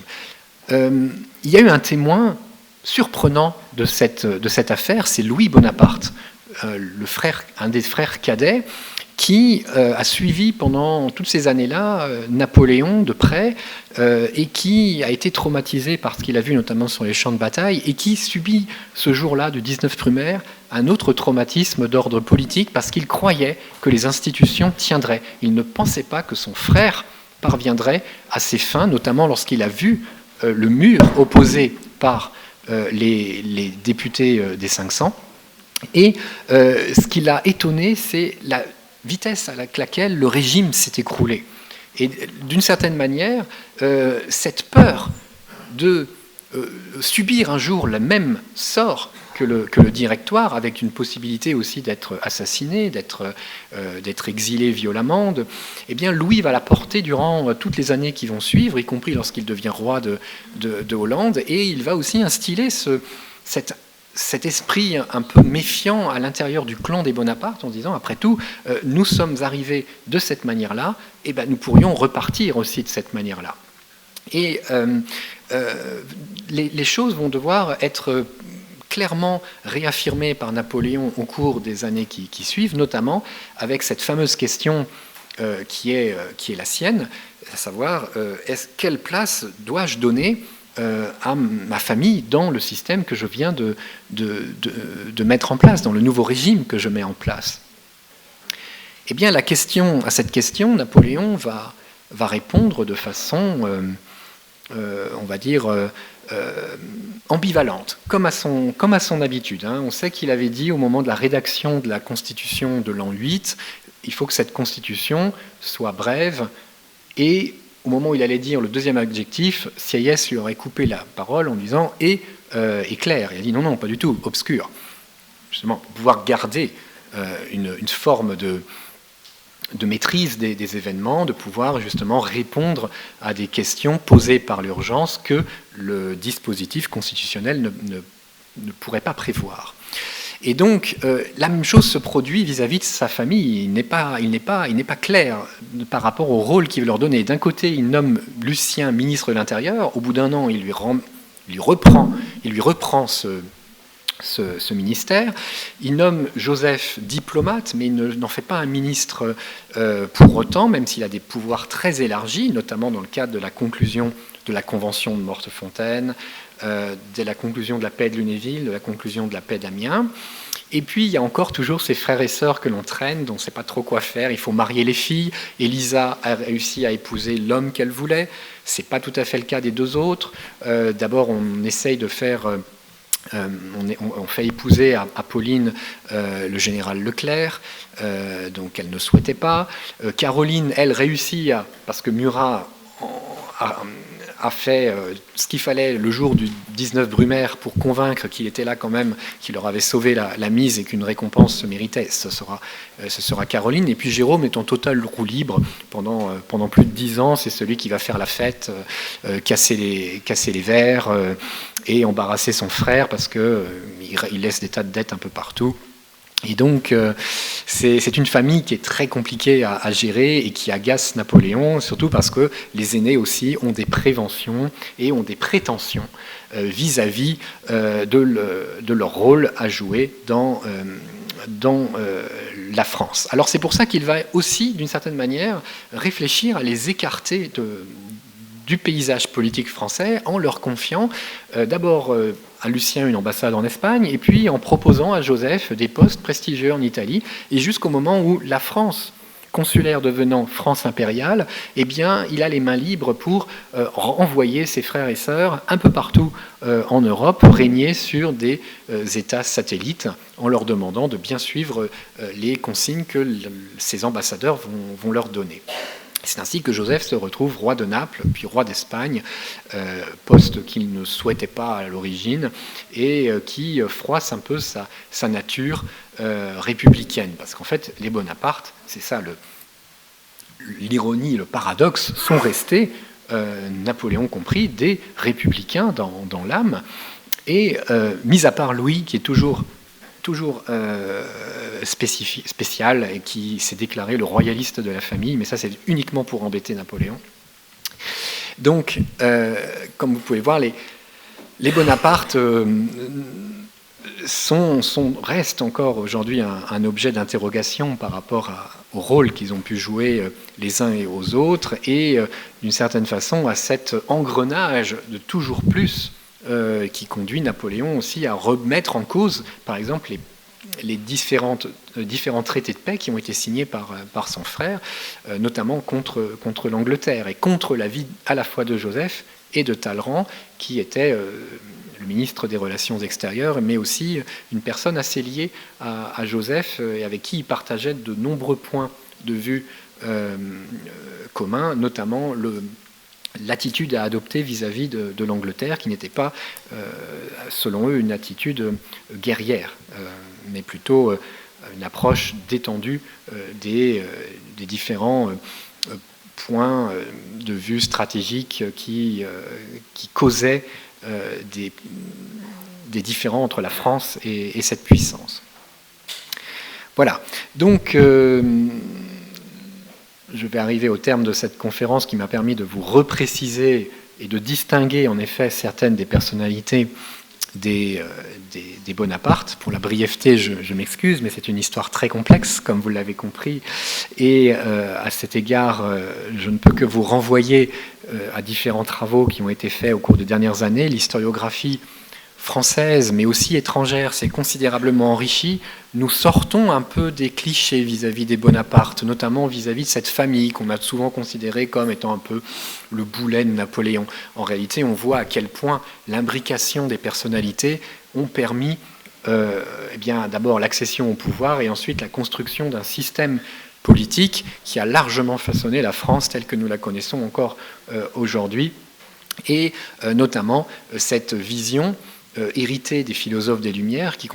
Il y a eu un témoin surprenant de cette affaire, c'est Louis Bonaparte, un des frères cadets, qui a suivi pendant toutes ces années-là Napoléon de près et qui a été traumatisé par ce qu'il a vu notamment sur les champs de bataille et qui subit ce jour-là du 19 Brumaire un autre traumatisme d'ordre politique parce qu'il croyait que les institutions tiendraient. Il ne pensait pas que son frère parviendrait à ses fins, notamment lorsqu'il a vu le mur opposé par les députés des 500. Et ce qui l'a étonné, c'est la vitesse à laquelle le régime s'est écroulé. Et d'une certaine manière, cette peur de subir un jour le même sort que le directoire, avec une possibilité aussi d'être assassiné, d'être exilé violemment, eh bien Louis va la porter durant toutes les années qui vont suivre, y compris lorsqu'il devient roi de Hollande, et il va aussi instiller cet esprit un peu méfiant à l'intérieur du clan des Bonaparte, en disant, après tout, nous sommes arrivés de cette manière-là, et ben, nous pourrions repartir aussi de cette manière-là. Et les choses vont devoir être clairement réaffirmées par Napoléon au cours des années qui suivent, notamment avec cette fameuse question qui est la sienne, à savoir, quelle place dois-je donner à ma famille dans le système que je viens de mettre en place, dans le nouveau régime que je mets en place. Eh bien, à cette question, Napoléon va répondre de façon, on va dire, ambivalente, comme à son habitude. On sait qu'il avait dit au moment de la rédaction de la Constitution de l'an 8, il faut que cette Constitution soit brève, et au moment où il allait dire le deuxième adjectif, Sieyès lui aurait coupé la parole en disant « et clair ». Il a dit « non, pas du tout, obscur ». Justement, pour pouvoir garder une forme de maîtrise des événements, de pouvoir justement répondre à des questions posées par l'urgence que le dispositif constitutionnel ne pourrait pas prévoir. Et donc, la même chose se produit vis-à-vis de sa famille. Il n'est pas clair par rapport au rôle qu'il veut leur donner. D'un côté, il nomme Lucien ministre de l'Intérieur. Au bout d'un an, il lui reprend ce ministère. Il nomme Joseph diplomate, mais il n'en fait pas un ministre pour autant, même s'il a des pouvoirs très élargis, notamment dans le cadre de la conclusion de la Convention de Mortefontaine, de la conclusion de la paix de Lunéville, de la conclusion de la paix d'Amiens. Et puis, il y a encore toujours ces frères et sœurs que l'on traîne, dont on ne sait pas trop quoi faire. Il faut marier les filles. Élisa a réussi à épouser l'homme qu'elle voulait. Ce n'est pas tout à fait le cas des deux autres. D'abord, on essaye de faire... on fait épouser à Pauline le général Leclerc, donc elle ne souhaitait pas. Caroline, elle, réussit parce que Murat a fait ce qu'il fallait le jour du 19 Brumaire pour convaincre qu'il était là quand même, qu'il leur avait sauvé la mise et qu'une récompense se méritait. Ce sera Caroline. Et puis Jérôme est en total roue libre pendant plus de 10 ans. C'est celui qui va faire la fête, casser les verres et embarrasser son frère parce qu'il laisse des tas de dettes un peu partout. Et donc, c'est une famille qui est très compliquée à gérer et qui agace Napoléon, surtout parce que les aînés aussi ont des préventions et ont des prétentions vis-à-vis de leur rôle à jouer dans la France. Alors c'est pour ça qu'il va aussi, d'une certaine manière, réfléchir à les écarter du paysage politique français en leur confiant d'abord à Lucien une ambassade en Espagne et puis en proposant à Joseph des postes prestigieux en Italie et jusqu'au moment où la France consulaire devenant France impériale, eh bien, il a les mains libres pour envoyer ses frères et sœurs un peu partout en Europe, régner sur des États satellites en leur demandant de bien suivre les consignes que ces ambassadeurs vont leur donner. C'est ainsi que Joseph se retrouve roi de Naples, puis roi d'Espagne, poste qu'il ne souhaitait pas à l'origine, et qui froisse un peu sa nature républicaine. Parce qu'en fait, les Bonaparte, c'est ça l'ironie, le paradoxe, sont restés, Napoléon compris, des républicains dans l'âme, et mis à part Louis, qui est toujours spécial et qui s'est déclaré le royaliste de la famille, mais ça c'est uniquement pour embêter Napoléon. Donc, comme vous pouvez voir, les Bonaparte restent encore aujourd'hui un objet d'interrogation par rapport au rôle qu'ils ont pu jouer les uns et aux autres, et d'une certaine façon à cet engrenage de toujours plus qui conduit Napoléon aussi à remettre en cause, par exemple, les différents traités de paix qui ont été signés par son frère, notamment contre l'Angleterre et contre l'avis à la fois de Joseph et de Talleyrand, qui était le ministre des Relations extérieures, mais aussi une personne assez liée à Joseph et avec qui il partageait de nombreux points de vue communs, notamment l'attitude à adopter vis-à-vis de l'Angleterre, qui n'était pas, selon eux, une attitude guerrière, mais plutôt une approche détendue des différents points de vue stratégiques qui causaient des différends entre la France et cette puissance. Voilà. Donc, je vais arriver au terme de cette conférence qui m'a permis de vous repréciser et de distinguer en effet certaines des personnalités des Bonaparte. Pour la brièveté, je m'excuse, mais c'est une histoire très complexe, comme vous l'avez compris. Et à cet égard, je ne peux que vous renvoyer à différents travaux qui ont été faits au cours des dernières années. L'historiographie française, mais aussi étrangère, s'est considérablement enrichie. Nous sortons un peu des clichés vis-à-vis des Bonaparte, notamment vis-à-vis de cette famille qu'on a souvent considérée comme étant un peu le boulet de Napoléon. En réalité, on voit à quel point l'imbrication des personnalités ont permis d'abord l'accession au pouvoir et ensuite la construction d'un système politique qui a largement façonné la France telle que nous la connaissons encore aujourd'hui, et notamment cette vision héritée des philosophes des Lumières qui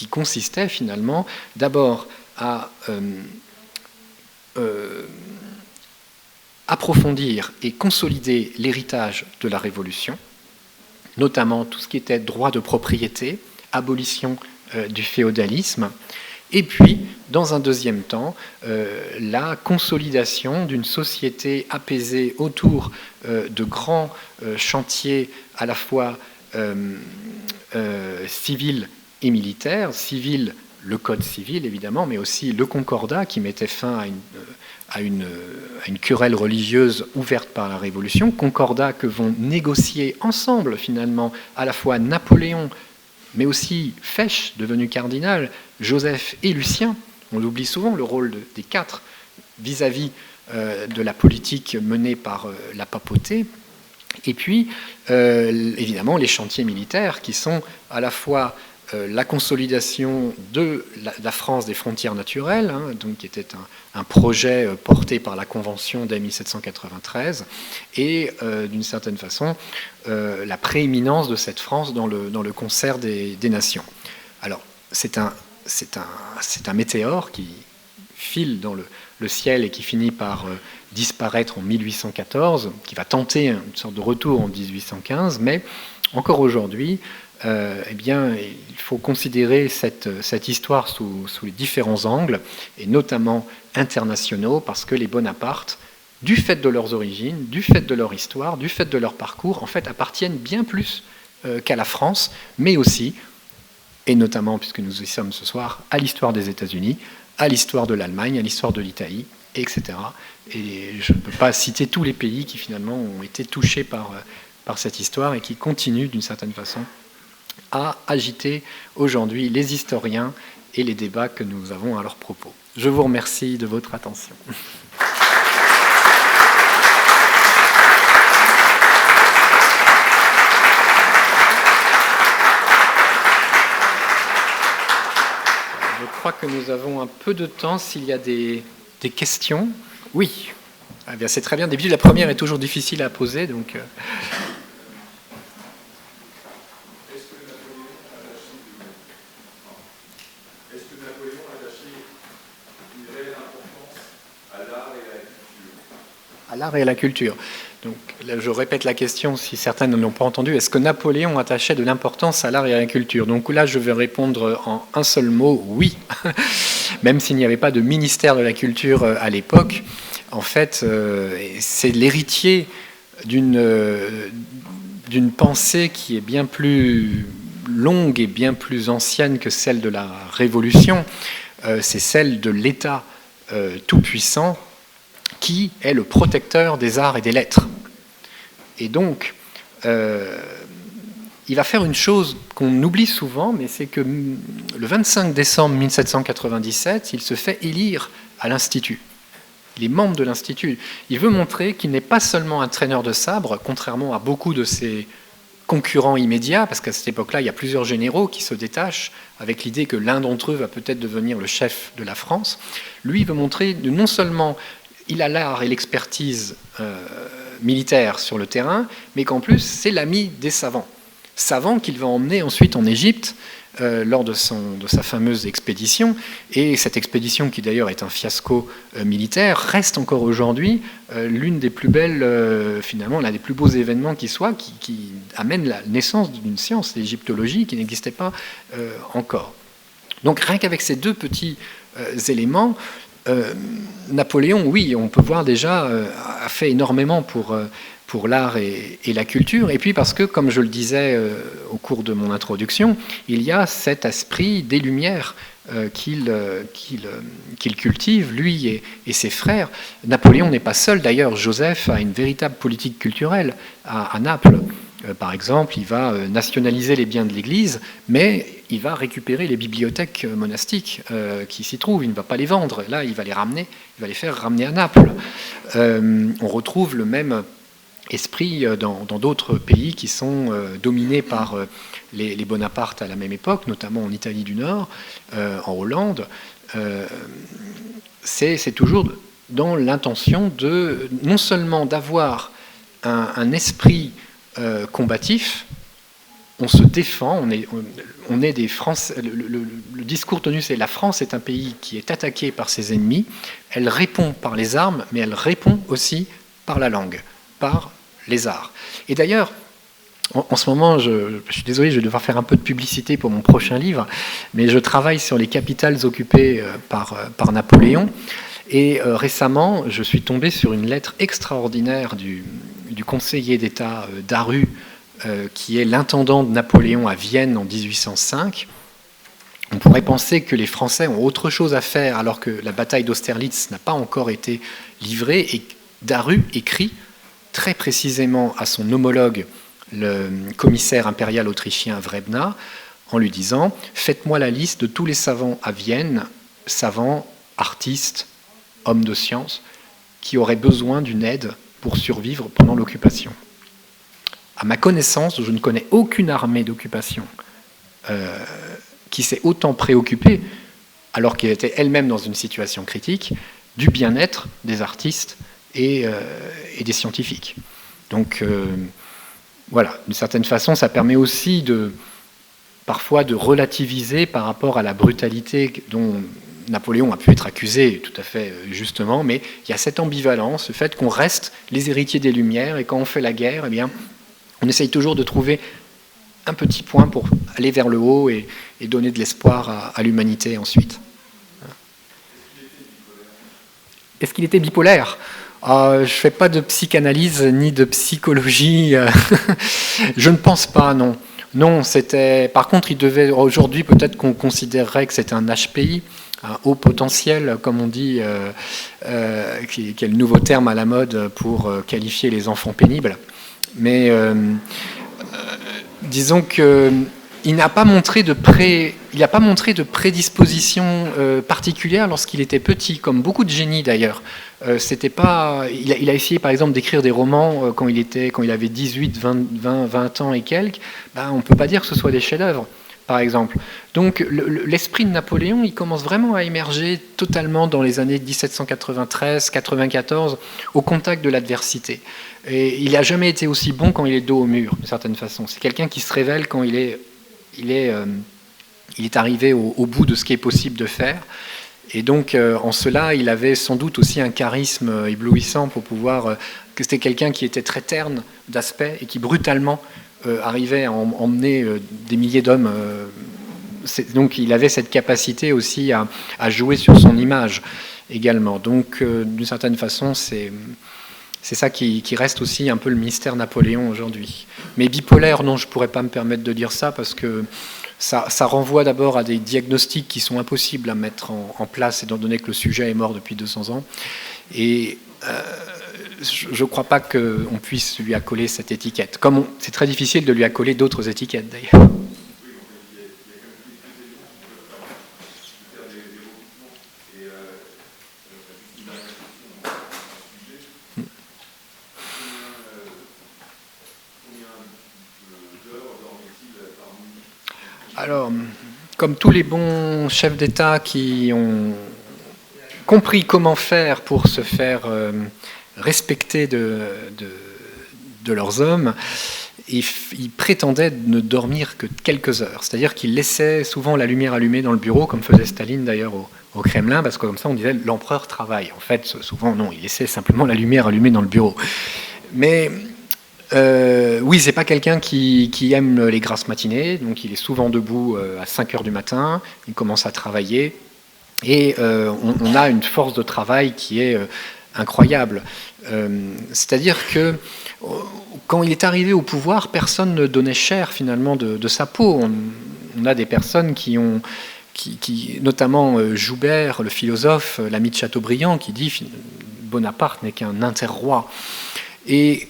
consistait finalement d'abord à approfondir et consolider l'héritage de la Révolution, notamment tout ce qui était droit de propriété, abolition du féodalisme, et puis, dans un deuxième temps, la consolidation d'une société apaisée autour de grands chantiers à la fois civils et militaires. Civil, le code civil évidemment, mais aussi le concordat qui mettait fin à une querelle religieuse ouverte par la Révolution. Concordat que vont négocier ensemble finalement à la fois Napoléon, mais aussi Fesch, devenu cardinal, Joseph et Lucien. On oublie souvent le rôle des quatre vis-à-vis de la politique menée par la papauté. Et puis, évidemment, les chantiers militaires qui sont à la fois la consolidation de la France des frontières naturelles, donc qui était un projet porté par la Convention dès 1793, et d'une certaine façon la prééminence de cette France dans le concert des nations. Alors, c'est un météore qui file dans le ciel et qui finit par disparaître en 1814, qui va tenter une sorte de retour en 1815, mais encore aujourd'hui, il faut considérer cette histoire sous les différents angles, et notamment internationaux, parce que les Bonaparte, du fait de leurs origines, du fait de leur histoire, du fait de leur parcours, en fait, appartiennent bien plus qu'à la France, mais aussi, et notamment, puisque nous y sommes ce soir, à l'histoire des États-Unis, à l'histoire de l'Allemagne, à l'histoire de l'Italie, etc. Et je ne peux pas citer tous les pays qui finalement ont été touchés par cette histoire et qui continuent d'une certaine façon à agiter aujourd'hui les historiens et les débats que nous avons à leur propos. Je vous remercie de votre attention. Je crois que nous avons un peu de temps s'il y a des questions. Oui, eh bien, c'est très bien. D'habitude, la première est toujours difficile à poser, donc... à l'art et à la culture. Donc, là, je répète la question si certains ne l'ont pas entendu. Est-ce que Napoléon attachait de l'importance à l'art et à la culture? Donc là, je vais répondre en un seul mot, oui. Même s'il n'y avait pas de ministère de la culture à l'époque, en fait, c'est l'héritier d'une pensée qui est bien plus longue et bien plus ancienne que celle de la Révolution. C'est celle de l'État tout-puissant, qui est le protecteur des arts et des lettres. Et donc, il va faire une chose qu'on oublie souvent, mais c'est que le 25 décembre 1797, il se fait élire à l'Institut. Il est membre de l'Institut. Il veut montrer qu'il n'est pas seulement un traîneur de sabre, contrairement à beaucoup de ses concurrent immédiat, parce qu'à cette époque-là, il y a plusieurs généraux qui se détachent avec l'idée que l'un d'entre eux va peut-être devenir le chef de la France. Lui, il veut montrer que non seulement il a l'art et l'expertise militaire sur le terrain, mais qu'en plus, c'est l'ami des savants. Savants qu'il va emmener ensuite en Égypte lors de sa fameuse expédition. Et cette expédition, qui d'ailleurs est un fiasco militaire, reste encore aujourd'hui l'une des plus belles, finalement, l'un des plus beaux événements qui soit, qui amène la naissance d'une science, l'égyptologie, qui n'existait pas encore. Donc rien qu'avec ces deux petits éléments, Napoléon, oui, on peut voir déjà, a fait énormément pour l'art et la culture, et puis parce que, comme je le disais au cours de mon introduction, il y a cet esprit des Lumières qu'il cultive, lui et ses frères. Napoléon n'est pas seul, d'ailleurs, Joseph a une véritable politique culturelle à Naples. Par exemple, il va nationaliser les biens de l'Église, mais il va récupérer les bibliothèques monastiques qui s'y trouvent. Il ne va pas les vendre. Là, il va les ramener, il va les faire ramener à Naples. On retrouve le même esprit dans d'autres pays qui sont dominés par les Bonaparte à la même époque, notamment en Italie du Nord, en Hollande. C'est toujours dans l'intention de non seulement d'avoir un esprit combatif, on se défend, on est des Français. Le discours tenu, c'est la France est un pays qui est attaqué par ses ennemis. Elle répond par les armes, mais elle répond aussi par la langue, par les arts. Et d'ailleurs, en ce moment, je suis désolé, je vais devoir faire un peu de publicité pour mon prochain livre, mais je travaille sur les capitales occupées par Napoléon. Et récemment, je suis tombé sur une lettre extraordinaire du conseiller d'État Daru, qui est l'intendant de Napoléon à Vienne en 1805. On pourrait penser que les Français ont autre chose à faire alors que la bataille d'Austerlitz n'a pas encore été livrée. Et Daru écrit très précisément à son homologue, le commissaire impérial autrichien Wrébna, en lui disant « Faites-moi la liste de tous les savants à Vienne, savants, artistes, hommes de science, qui auraient besoin d'une aide pour survivre pendant l'occupation. » À ma connaissance, je ne connais aucune armée d'occupation qui s'est autant préoccupée, alors qu'elle était elle-même dans une situation critique, du bien-être des artistes et des scientifiques. Donc voilà, d'une certaine façon, ça permet aussi parfois de relativiser par rapport à la brutalité dont Napoléon a pu être accusé tout à fait justement, mais il y a cette ambivalence, le fait qu'on reste les héritiers des Lumières, et quand on fait la guerre, eh bien, on essaye toujours de trouver un petit point pour aller vers le haut et donner de l'espoir à l'humanité ensuite. Est-ce qu'il était bipolaire ? Je ne fais pas de psychanalyse ni de psychologie. Je ne pense pas, non. Non, c'était. Par contre, il devait. Aujourd'hui, peut-être qu'on considérerait que c'est un HPI, un haut potentiel, comme on dit, qui est le nouveau terme à la mode pour qualifier les enfants pénibles. Mais disons qu'il n'a pas montré de prédisposition particulière lorsqu'il était petit, comme beaucoup de génies d'ailleurs. Il a essayé par exemple d'écrire des romans quand il avait 18, 20 ans et quelques. On ne peut pas dire que ce soit des chefs-d'œuvre, par exemple. Donc l'esprit de Napoléon, il commence vraiment à émerger totalement dans les années 1793-94, au contact de l'adversité. Et il n'a jamais été aussi bon quand il est dos au mur, d'une certaine façon. C'est quelqu'un qui se révèle quand il est arrivé au bout de ce qui est possible de faire. Et donc, en cela, il avait sans doute aussi un charisme éblouissant pour pouvoir... que c'était quelqu'un qui était très terne d'aspect et qui brutalement arrivait à emmener des milliers d'hommes. Donc, il avait cette capacité aussi à jouer sur son image également. Donc, d'une certaine façon, c'est ça qui reste aussi un peu le mystère Napoléon aujourd'hui. Mais bipolaire, non, je ne pourrais pas me permettre de dire ça parce que ça renvoie d'abord à des diagnostics qui sont impossibles à mettre en place, étant donné que le sujet est mort depuis 200 ans. Et je ne crois pas qu'on puisse lui accoler cette étiquette. Comme c'est très difficile de lui accoler d'autres étiquettes, d'ailleurs. Alors, comme tous les bons chefs d'État qui ont compris comment faire pour se faire respecter de leurs hommes, ils prétendaient ne dormir que quelques heures. C'est-à-dire qu'ils laissaient souvent la lumière allumée dans le bureau, comme faisait Staline d'ailleurs au Kremlin, parce que comme ça on disait l'empereur travaille. En fait, souvent non, il laissait simplement la lumière allumée dans le bureau. Mais oui, c'est pas quelqu'un qui aime les grasses matinées, donc il est souvent debout à 5 heures du matin, il commence à travailler, et on a une force de travail qui est incroyable. C'est-à-dire que quand il est arrivé au pouvoir, personne ne donnait cher finalement de sa peau. On a des personnes qui ont, notamment Joubert, le philosophe, l'ami de Chateaubriand, qui dit Bonaparte n'est qu'un interroi. Et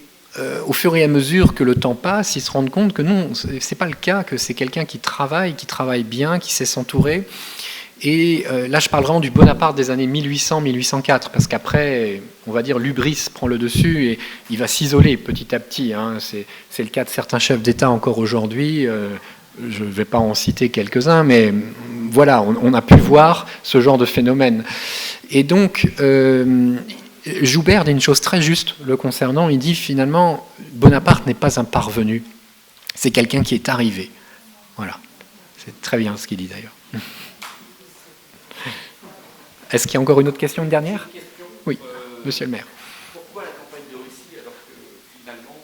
au fur et à mesure que le temps passe, ils se rendent compte que non, c'est pas le cas, que c'est quelqu'un qui travaille bien, qui sait s'entourer. Et là, je parle vraiment du Bonaparte des années 1800-1804, parce qu'après, on va dire, l'hubris prend le dessus et il va s'isoler petit à petit. Hein. C'est le cas de certains chefs d'État encore aujourd'hui. Je ne vais pas en citer quelques-uns, mais voilà, on a pu voir ce genre de phénomène. Et donc, Joubert dit une chose très juste le concernant. Il dit finalement, Bonaparte n'est pas un parvenu, c'est quelqu'un qui est arrivé. Voilà, c'est très bien ce qu'il dit d'ailleurs. Est-ce qu'il y a encore une autre question, une dernière ? Oui, monsieur le maire. Pourquoi la campagne de Russie alors que finalement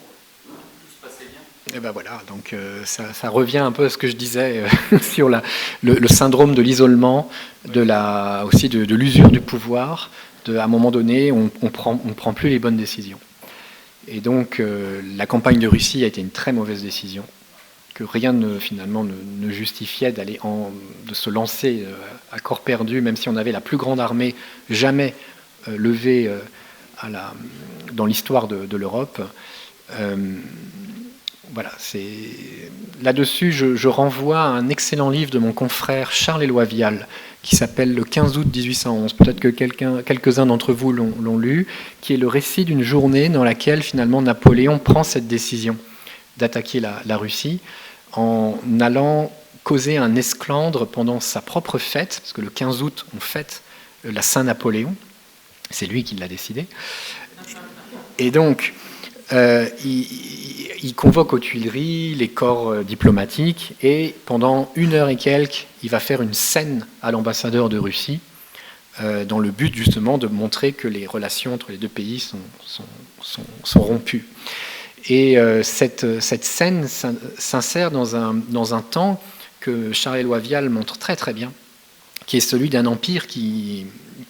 tout se passait bien ? Et ben voilà, donc ça revient un peu à ce que je disais sur le syndrome de l'isolement, aussi de l'usure du pouvoir. À un moment donné, on prend plus les bonnes décisions. Et donc la campagne de Russie a été une très mauvaise décision, que rien finalement ne justifiait de se lancer à corps perdu, même si on avait la plus grande armée jamais levée dans l'histoire de l'Europe. Voilà, là-dessus, je renvoie à un excellent livre de mon confrère Charles-Éloi Vial, qui s'appelle « Le 15 août 1811 ». Peut-être que quelques-uns d'entre vous l'ont lu, qui est le récit d'une journée dans laquelle finalement Napoléon prend cette décision d'attaquer la Russie en allant causer un esclandre pendant sa propre fête, parce que le 15 août, on fête la Saint-Napoléon, c'est lui qui l'a décidé. Et donc, il convoque aux Tuileries les corps diplomatiques, et pendant 1 heure et quelques, il va faire une scène à l'ambassadeur de Russie, dans le but justement de montrer que les relations entre les deux pays sont rompues. Et cette scène s'insère dans un temps que Charles-Éloi Vial montre très très bien, qui est celui d'un empire qui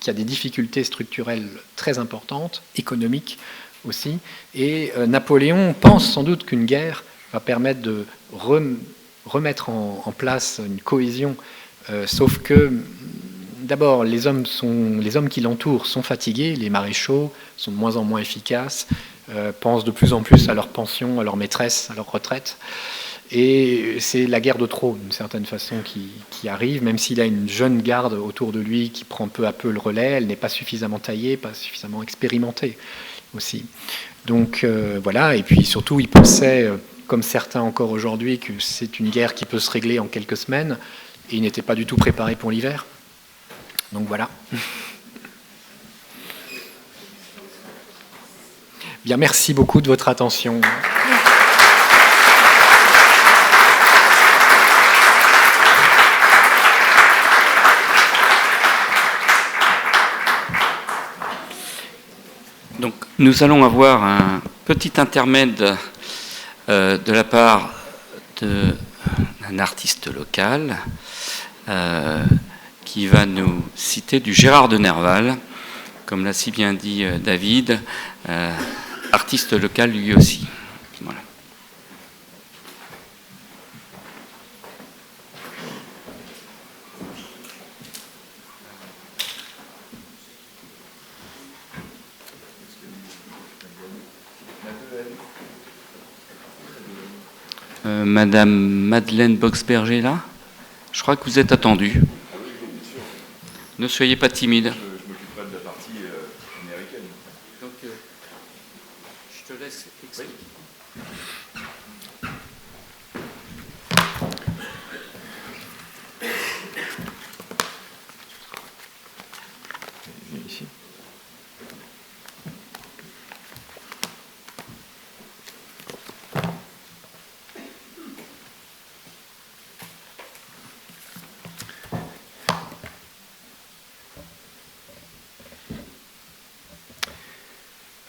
a des difficultés structurelles très importantes, économiques aussi. Et Napoléon pense sans doute qu'une guerre va permettre de remettre en place une cohésion, sauf que d'abord les hommes qui l'entourent sont fatigués, les maréchaux sont de moins en moins efficaces, pensent de plus en plus à leur pension, à leur maîtresse, à leur retraite. Et c'est la guerre de trop, d'une certaine façon, qui arrive, même s'il a une jeune garde autour de lui qui prend peu à peu le relais, elle n'est pas suffisamment taillée, pas suffisamment expérimentée aussi. Donc voilà, et puis surtout, il pensait, comme certains encore aujourd'hui, que c'est une guerre qui peut se régler en quelques semaines, et il n'était pas du tout préparé pour l'hiver. Donc voilà. Bien, merci beaucoup de votre attention. Donc, nous allons avoir un petit intermède de la part d'un artiste local qui va nous citer du Gérard de Nerval, comme l'a si bien dit David, artiste local lui aussi. Voilà. Madame Madeleine Boxberger là, je crois que vous êtes attendue. Ne soyez pas timide. Je m'occuperai de la partie américaine. Donc, je te laisse expliquer.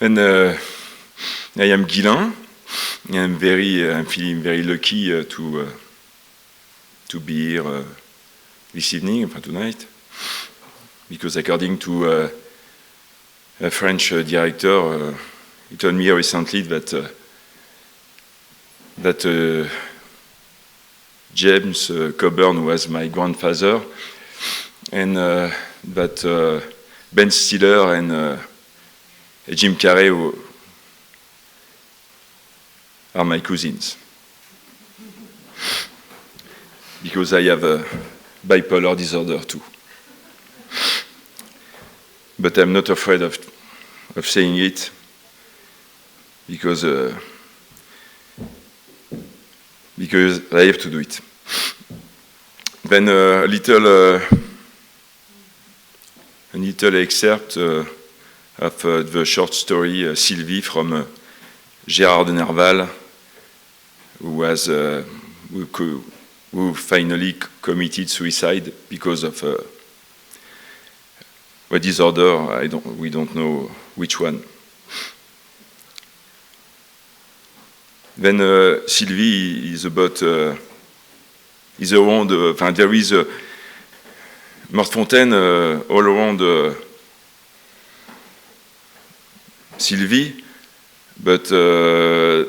And I am Guylain. I'm feeling very lucky to be here this evening, tonight, because according to a French director, he told me recently that James Coburn was my grandfather, and that Ben Stiller and Jim Carrey are my cousins, because I have a bipolar disorder too. But I'm not afraid of saying it, because I have to do it. Then a little excerpt of the short story Sylvie from Gérard de Nerval, who finally committed suicide because of a disorder. We don't know which one. Then Sylvie is about is around. There is Mortefontaine all around Sylvie, but the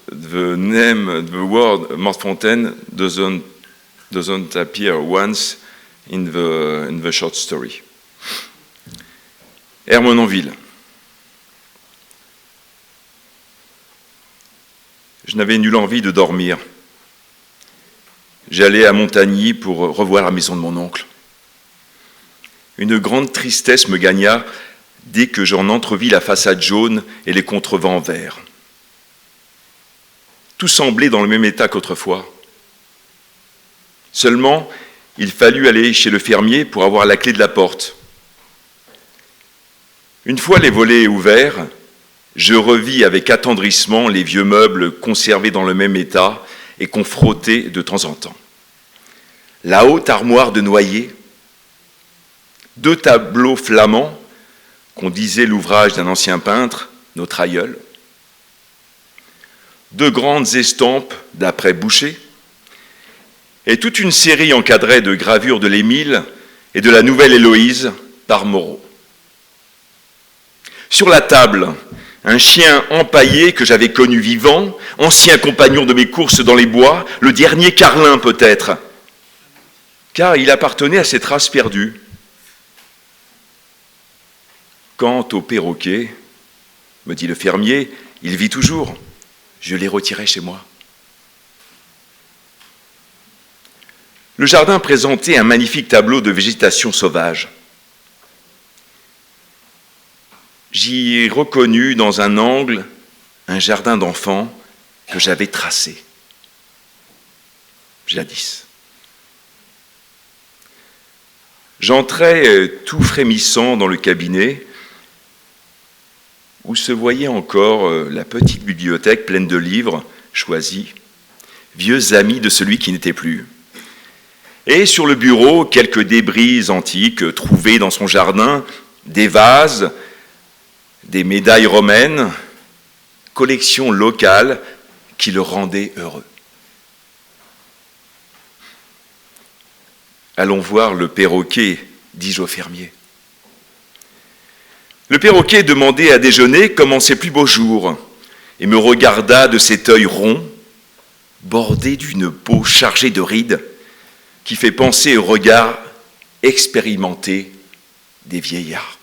word Mortefontaine doesn't appear once in the short story. Ermenonville. Je n'avais nulle envie de dormir. J'allais à Montagny pour revoir la maison de mon oncle. Une grande tristesse me gagna dès que j'en entrevis la façade jaune et les contrevents verts. Tout semblait dans le même état qu'autrefois. Seulement, il fallut aller chez le fermier pour avoir la clé de la porte. Une fois les volets ouverts, je revis avec attendrissement les vieux meubles conservés dans le même état et qu'on frottait de temps en temps. La haute armoire de noyer, 2 tableaux flamands qu'on disait l'ouvrage d'un ancien peintre, notre aïeul, 2 grandes estampes d'après Boucher, et toute une série encadrée de gravures de l'Émile et de la Nouvelle Héloïse par Moreau. Sur la table, un chien empaillé que j'avais connu vivant, ancien compagnon de mes courses dans les bois, le dernier Carlin peut-être, car il appartenait à cette race perdue. Quant au perroquet, me dit le fermier, il vit toujours, je l'ai retiré chez moi. Le jardin présentait un magnifique tableau de végétation sauvage. J'y reconnus dans un angle un jardin d'enfants que j'avais tracé, jadis. J'entrai tout frémissant dans le cabinet où se voyait encore la petite bibliothèque pleine de livres choisis, vieux amis de celui qui n'était plus. Et sur le bureau, quelques débris antiques trouvés dans son jardin, des vases, des médailles romaines, collection locale qui le rendait heureux. Allons voir le perroquet, dis-je au fermier. Le perroquet demandait à déjeuner comme en ses plus beaux jours et me regarda de cet œil rond, bordé d'une peau chargée de rides, qui fait penser au regard expérimenté des vieillards.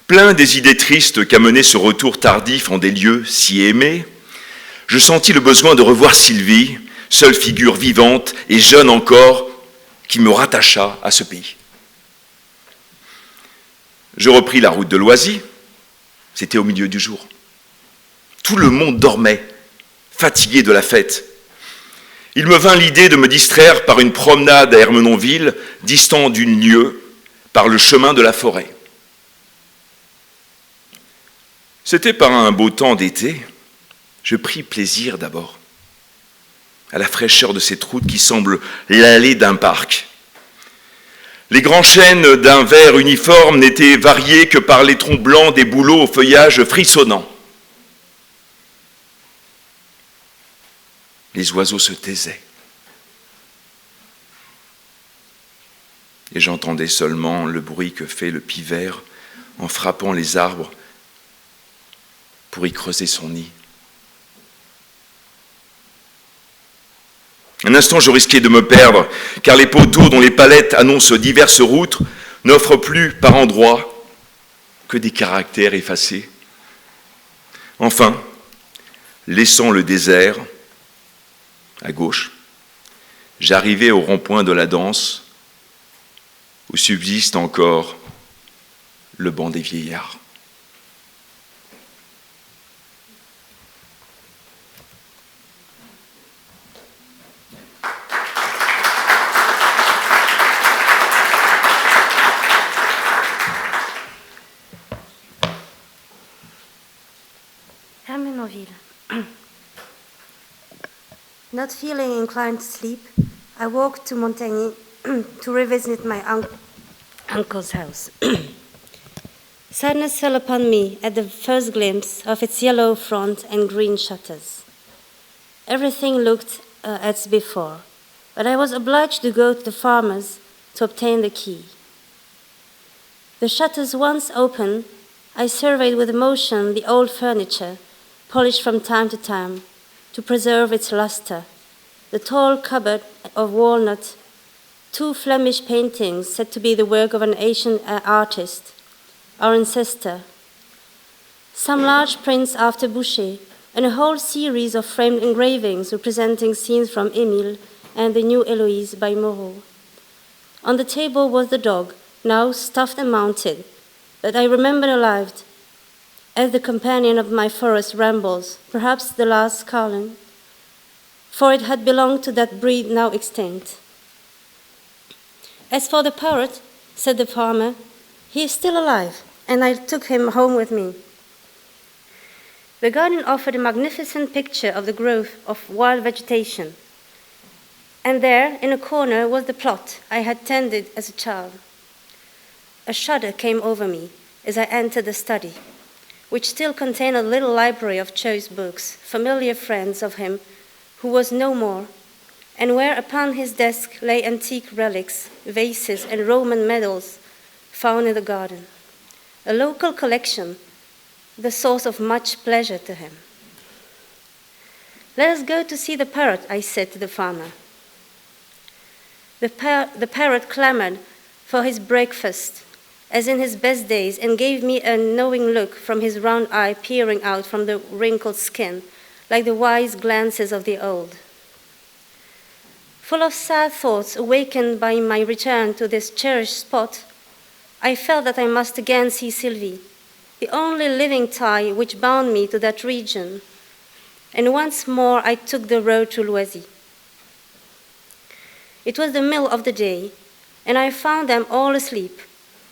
Plein des idées tristes qu'amenait ce retour tardif en des lieux si aimés, je sentis le besoin de revoir Sylvie, seule figure vivante et jeune encore, qui me rattacha à ce pays. Je repris la route de Loisy, c'était au milieu du jour. Tout le monde dormait, fatigué de la fête. Il me vint l'idée de me distraire par une promenade à Ermenonville, distant d'une lieue, par le chemin de la forêt. C'était par un beau temps d'été. Je pris plaisir d'abord à la fraîcheur de cette route qui semble l'allée d'un parc. Les grands chênes d'un vert uniforme n'étaient variés que par les troncs blancs des bouleaux au feuillage frissonnant. Les oiseaux se taisaient. Et j'entendais seulement le bruit que fait le pivert en frappant les arbres pour y creuser son nid. Un instant, je risquais de me perdre, car les poteaux dont les palettes annoncent diverses routes n'offrent plus par endroits que des caractères effacés. Enfin, laissant le désert à gauche, j'arrivais au rond-point de la danse où subsiste encore le banc des vieillards. Ermenonville. Not feeling inclined to sleep, I walked to Montagny to revisit my uncle's house. Sadness fell upon me at the first glimpse of its yellow front and green shutters. Everything looked as before, but I was obliged to go to the farmer's to obtain the key. The shutters once open, I surveyed with emotion the old furniture, polished from time to time to preserve its luster, the tall cupboard of walnut, 2 Flemish paintings said to be the work of an ancient artist, our ancestor, some large prints after Boucher, and a whole series of framed engravings representing scenes from Émile and the New Héloïse by Moreau. On the table was the dog, now stuffed and mounted, that I remembered alive as the companion of my forest rambles, perhaps the last Carlin, for it had belonged to that breed now extinct. As for the parrot, said the farmer, he is still alive, and I took him home with me. The garden offered a magnificent picture of the growth of wild vegetation, and there, in a corner, was the plot I had tended as a child. A shudder came over me as I entered the study, which still contained a little library of choice books, familiar friends of him who was no more, and where upon his desk lay antique relics, vases, and Roman medals found in the garden. A local collection, the source of much pleasure to him. Let us go to see the parrot, I said to the farmer. The parrot clamored for his breakfast, as in his best days, and gave me a knowing look from his round eye peering out from the wrinkled skin, like the wise glances of the old. Full of sad thoughts awakened by my return to this cherished spot, I felt that I must again see Sylvie, the only living tie which bound me to that region, and once more I took the road to Loisy. It was the middle of the day, and I found them all asleep,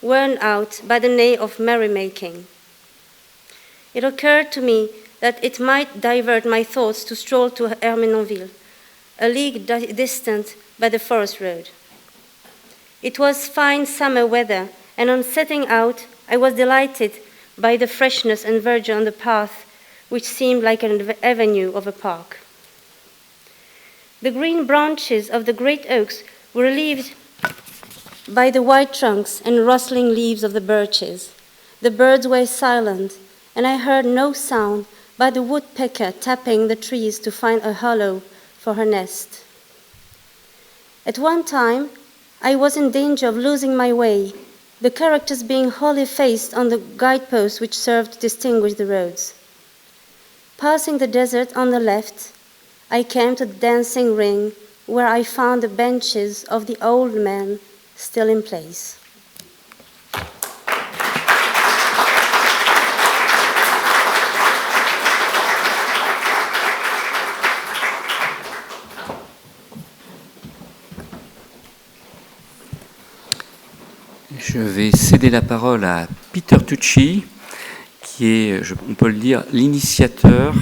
worn out by the neigh of merrymaking. It occurred to me that it might divert my thoughts to stroll to Ermenonville, a league distant by the forest road. It was fine summer weather, and on setting out, I was delighted by the freshness and verdure on the path, which seemed like an avenue of a park. The green branches of the great oaks were relieved by the white trunks and rustling leaves of the birches. The birds were silent, and I heard no sound but the woodpecker tapping the trees to find a hollow for her nest. At one time, I was in danger of losing my way, the characters being wholly effaced on the guideposts which served to distinguish the roads. Passing the desert on the left, I came to the dancing ring, where I found the benches of the old men still in place. Je vais céder la parole à Peter Tucci, qui est, on peut le dire, l'initiateur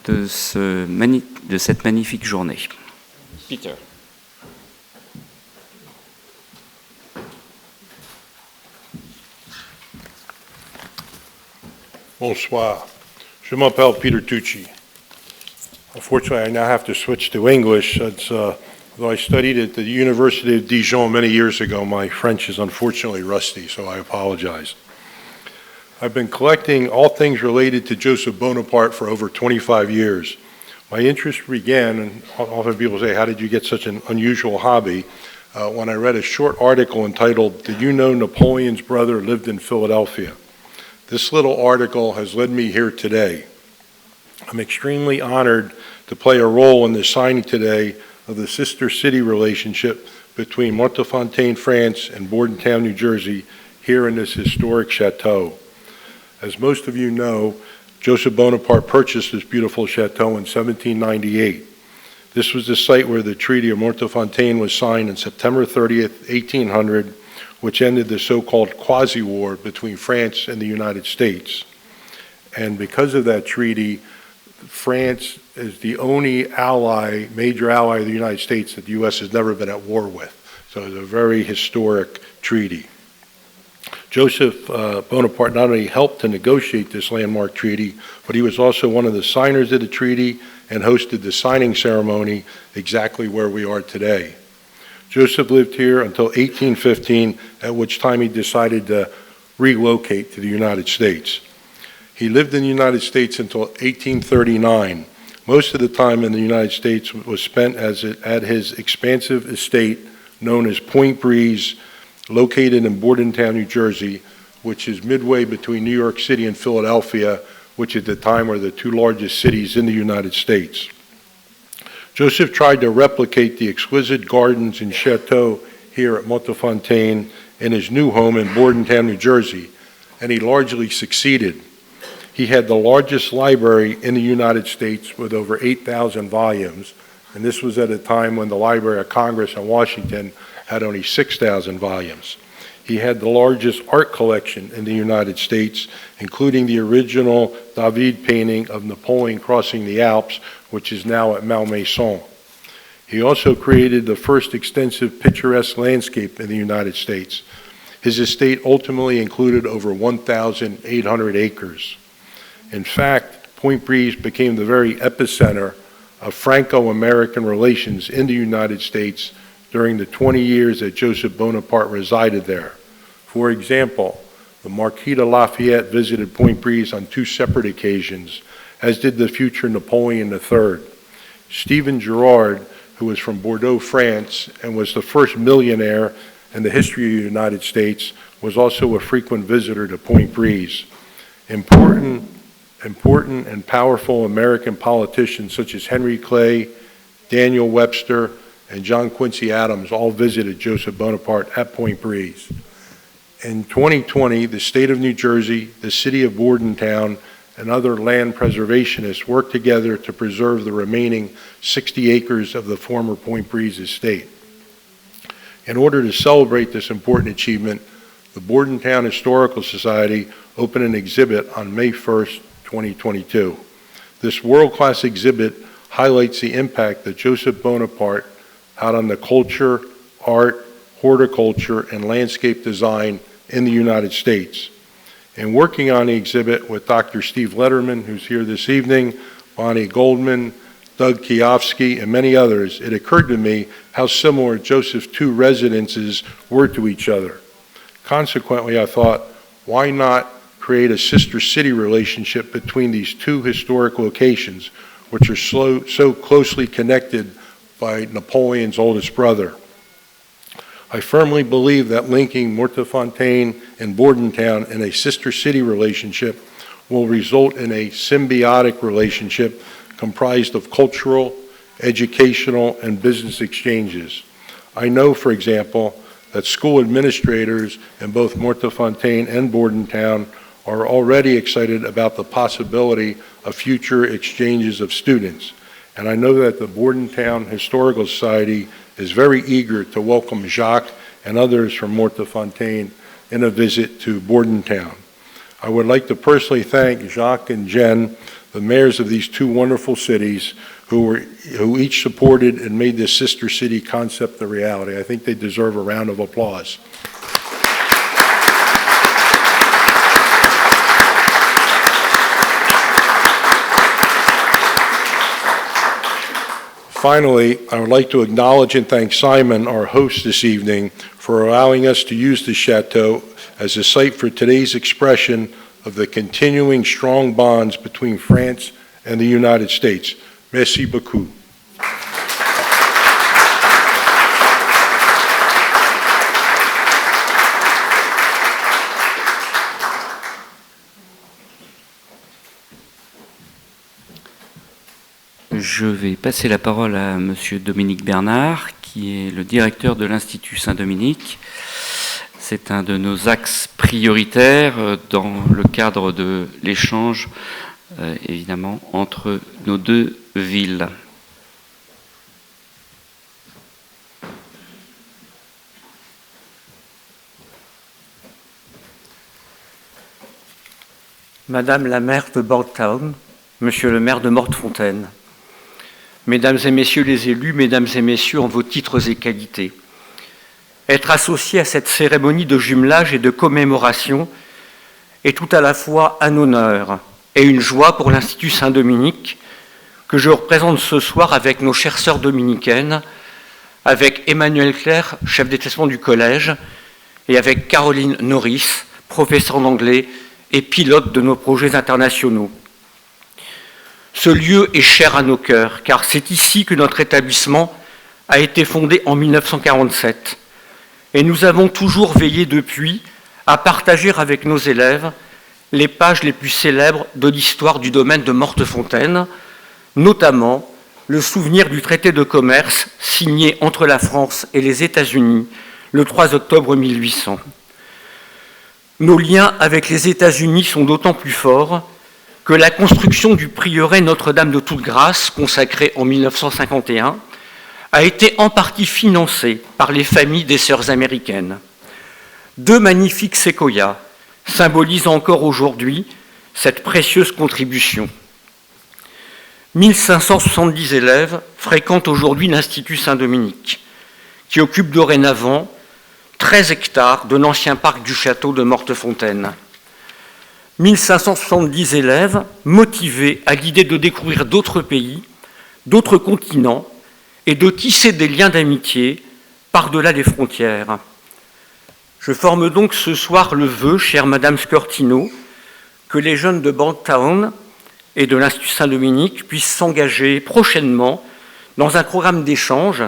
de cette magnifique journée. Peter. Bonsoir. Je m'appelle Peter Tucci. Unfortunately, I now have to switch to English. Though I studied at the University of Dijon many years ago, my French is unfortunately rusty, so I apologize. I've been collecting all things related to Joseph Bonaparte for over 25 years. My interest began, and often people say, how did you get such an unusual hobby? When I read a short article entitled, "Did you know Napoleon's brother lived in Philadelphia?" This little article has led me here today. I'm extremely honored to play a role in the signing today of the sister city relationship between Montefontaine, France and Bordentown, New Jersey, here in this historic chateau. As most of you know, Joseph Bonaparte purchased this beautiful chateau in 1798. This was the site where the Treaty of Montefontaine was signed on September 30th, 1800, which ended the so-called quasi-war between France and the United States. And because of that treaty, France is the only ally, major ally of the United States that the U.S. has never been at war with. So it's a very historic treaty. Joseph Bonaparte not only helped to negotiate this landmark treaty, but he was also one of the signers of the treaty and hosted the signing ceremony exactly where we are today. Joseph lived here until 1815, at which time he decided to relocate to the United States. He lived in the United States until 1839. Most of the time in the United States was spent at his expansive estate known as Point Breeze, located in Bordentown, New Jersey, which is midway between New York City and Philadelphia, which at the time were the two largest cities in the United States. Joseph tried to replicate the exquisite gardens and chateau here at Montefontaine in his new home in Bordentown, New Jersey, and he largely succeeded. He had the largest library in the United States with over 8,000 volumes, and this was at a time when the Library of Congress in Washington had only 6,000 volumes. He had the largest art collection in the United States, including the original David painting of Napoleon crossing the Alps, which is now at Malmaison. He also created the first extensive picturesque landscape in the United States. His estate ultimately included over 1,800 acres. In fact, Point Breeze became the very epicenter of Franco-American relations in the United States during the 20 years that Joseph Bonaparte resided there. For example, the Marquis de Lafayette visited Point Breeze on 2 separate occasions, as did the future Napoleon III. Stephen Girard, who was from Bordeaux, France, and was the first millionaire in the history of the United States, was also a frequent visitor to Point Breeze. Important and powerful American politicians such as Henry Clay, Daniel Webster, and John Quincy Adams all visited Joseph Bonaparte at Point Breeze. In 2020, the state of New Jersey, the city of Bordentown, and other land preservationists worked together to preserve the remaining 60 acres of the former Point Breeze estate. In order to celebrate this important achievement, the Bordentown Historical Society opened an exhibit on May 1st, 2022. This world-class exhibit highlights the impact that Joseph Bonaparte had on the culture, art, horticulture, and landscape design in the United States. In working on the exhibit with Dr. Steve Letterman, who's here this evening, Bonnie Goldman, Doug Kiofsky, and many others, it occurred to me how similar Joseph's 2 residences were to each other. Consequently, I thought, why not create a sister city relationship between these 2 historic locations, which are so closely connected by Napoleon's oldest brother. I firmly believe that linking Montefontaine and Bordentown in a sister city relationship will result in a symbiotic relationship comprised of cultural, educational, and business exchanges. I know, for example, that school administrators in both Montefontaine and Bordentown are already excited about the possibility of future exchanges of students. And I know that the Bordentown Historical Society is very eager to welcome Jacques and others from Montefontaine in a visit to Bordentown. I would like to personally thank Jacques and Jen, the mayors of these 2 wonderful cities, who each supported and made this sister city concept a reality. I think they deserve a round of applause. Finally, I would like to acknowledge and thank Simon, our host this evening, for allowing us to use the chateau as a site for today's expression of the continuing strong bonds between France and the United States. Merci beaucoup. Je vais passer la parole à Monsieur Dominique Bernard, qui est le directeur de l'Institut Saint-Dominique. C'est un de nos axes prioritaires dans le cadre de l'échange, évidemment, entre nos deux villes. Madame la maire de Boardtown, Monsieur le maire de Mortefontaine, Mesdames et Messieurs les élus, Mesdames et Messieurs en vos titres et qualités, être associé à cette cérémonie de jumelage et de commémoration est tout à la fois un honneur et une joie pour l'Institut Saint-Dominique que je représente ce soir avec nos chères sœurs dominicaines, avec Emmanuel Claire, chef d'établissement du collège, et avec Caroline Norris, professeure d'anglais et pilote de nos projets internationaux. Ce lieu est cher à nos cœurs, car c'est ici que notre établissement a été fondé en 1947. Et nous avons toujours veillé depuis à partager avec nos élèves les pages les plus célèbres de l'histoire du domaine de Mortefontaine, notamment le souvenir du traité de commerce signé entre la France et les États-Unis le 3 octobre 1800. Nos liens avec les États-Unis sont d'autant plus forts que la construction du prieuré Notre-Dame de Toute-Grâce, consacré en 1951, a été en partie financée par les familles des sœurs américaines. 2 magnifiques séquoias symbolisent encore aujourd'hui cette précieuse contribution. 1570 élèves fréquentent aujourd'hui l'Institut Saint-Dominique, qui occupe dorénavant 13 hectares de l'ancien parc du château de Mortefontaine. 1570 élèves motivés à l'idée de découvrir d'autres pays, d'autres continents et de tisser des liens d'amitié par-delà les frontières. Je forme donc ce soir le vœu, chère Madame Scortino, que les jeunes de Boardtown et de l'Institut Saint-Dominique puissent s'engager prochainement dans un programme d'échange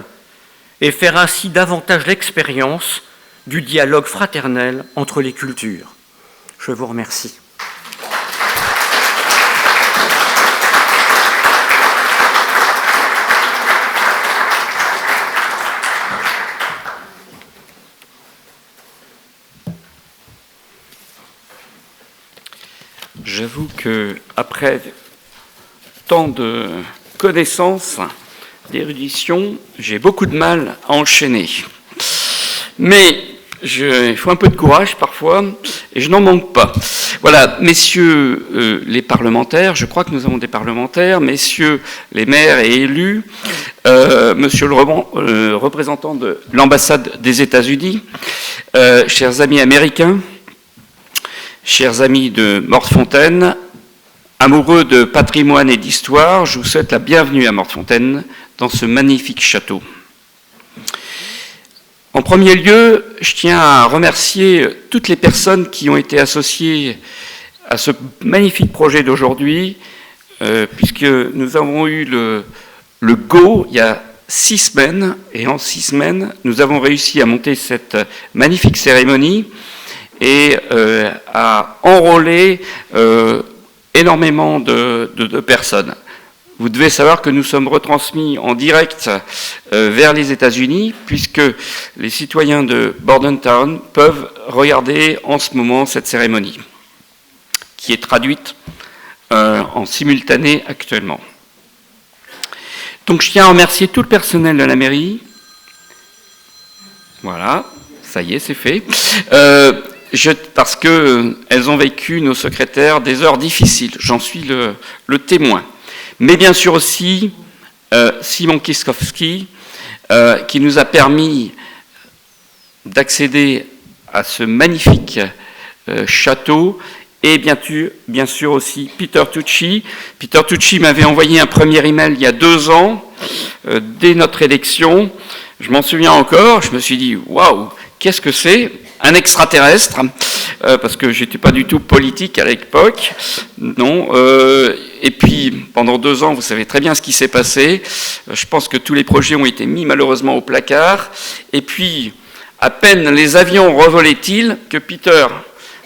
et faire ainsi davantage l'expérience du dialogue fraternel entre les cultures. Je vous remercie. J'avoue que après tant de connaissances, d'érudition, j'ai beaucoup de mal à enchaîner. Mais il faut un peu de courage parfois, et je n'en manque pas. Voilà, messieurs les parlementaires, je crois que nous avons des parlementaires, messieurs les maires et élus, monsieur le représentant de l'ambassade des États-Unis, chers amis américains, chers amis de Mortefontaine, amoureux de patrimoine et d'histoire, je vous souhaite la bienvenue à Mortefontaine, dans ce magnifique château. En premier lieu, je tiens à remercier toutes les personnes qui ont été associées à ce magnifique projet d'aujourd'hui, puisque nous avons eu le go il y a 6 semaines, et en 6 semaines, nous avons réussi à monter cette magnifique cérémonie et à enrôler énormément de personnes. Vous devez savoir que nous sommes retransmis en direct vers les États-Unis, puisque les citoyens de Bordentown peuvent regarder en ce moment cette cérémonie, qui est traduite en simultané actuellement. Donc je tiens à remercier tout le personnel de la mairie. Voilà, ça y est, c'est fait. Parce qu'elles ont vécu, nos secrétaires, des heures difficiles. J'en suis le témoin. Mais bien sûr aussi Simon Kiskowski, qui nous a permis d'accéder à ce magnifique château, et bien sûr aussi Peter Tucci. Peter Tucci m'avait envoyé un premier email il y a 2 ans, dès notre élection, je m'en souviens encore, je me suis dit, waouh, qu'est-ce que c'est? Un extraterrestre, parce que j'étais pas du tout politique à l'époque, non. Et puis pendant 2 ans, vous savez très bien ce qui s'est passé. Je pense que tous les projets ont été mis malheureusement au placard. Et puis, à peine les avions revolaient-ils que Peter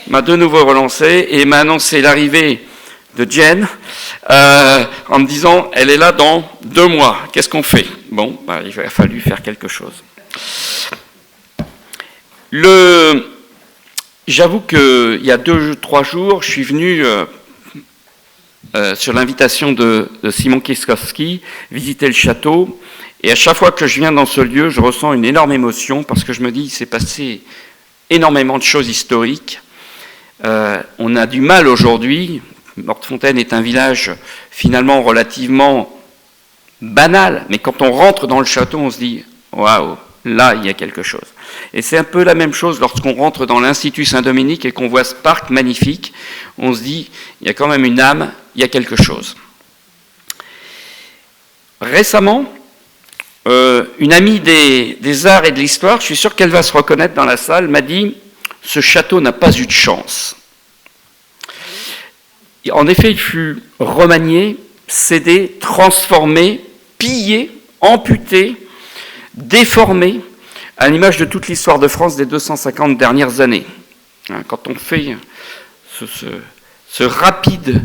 m'a de nouveau relancé et m'a annoncé l'arrivée de Jen en me disant, elle est là dans 2 mois. Qu'est-ce qu'on fait? Bon, il a fallu faire quelque chose. J'avoue qu'il y a 2-3 jours, je suis venu sur l'invitation de Simon Kieśkowski visiter le château. Et à chaque fois que je viens dans ce lieu, je ressens une énorme émotion parce que je me dis qu'il s'est passé énormément de choses historiques. On a du mal aujourd'hui. Mortefontaine est un village finalement relativement banal, mais quand on rentre dans le château, on se dit « waouh, là, il y a quelque chose ». Et c'est un peu la même chose lorsqu'on rentre dans l'Institut Saint-Dominique et qu'on voit ce parc magnifique, on se dit « il y a quand même une âme, il y a quelque chose ». Récemment, une amie des arts et de l'histoire, je suis sûr qu'elle va se reconnaître dans la salle, m'a dit « ce château n'a pas eu de chance ». En effet, il fut remanié, cédé, transformé, pillé, amputé, déformé, à l'image de toute l'histoire de France des 250 dernières années. Quand on fait ce rapide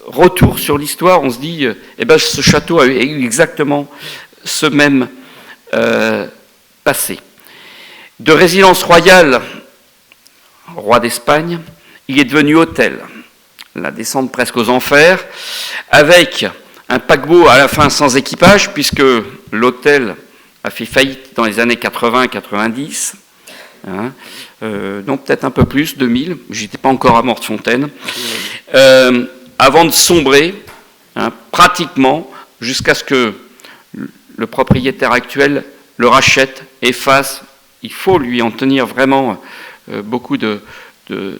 retour sur l'histoire, on se dit, ce château a eu exactement ce même passé. De résidence royale, roi d'Espagne, il est devenu hôtel, la descente presque aux enfers, avec un paquebot à la fin sans équipage, puisque l'hôtel a fait faillite dans les années 80-90, donc peut-être un peu plus, 2000, j'étais pas encore à Mortefontaine, avant de sombrer, pratiquement, jusqu'à ce que le propriétaire actuel le rachète, efface. Il faut lui en tenir vraiment beaucoup de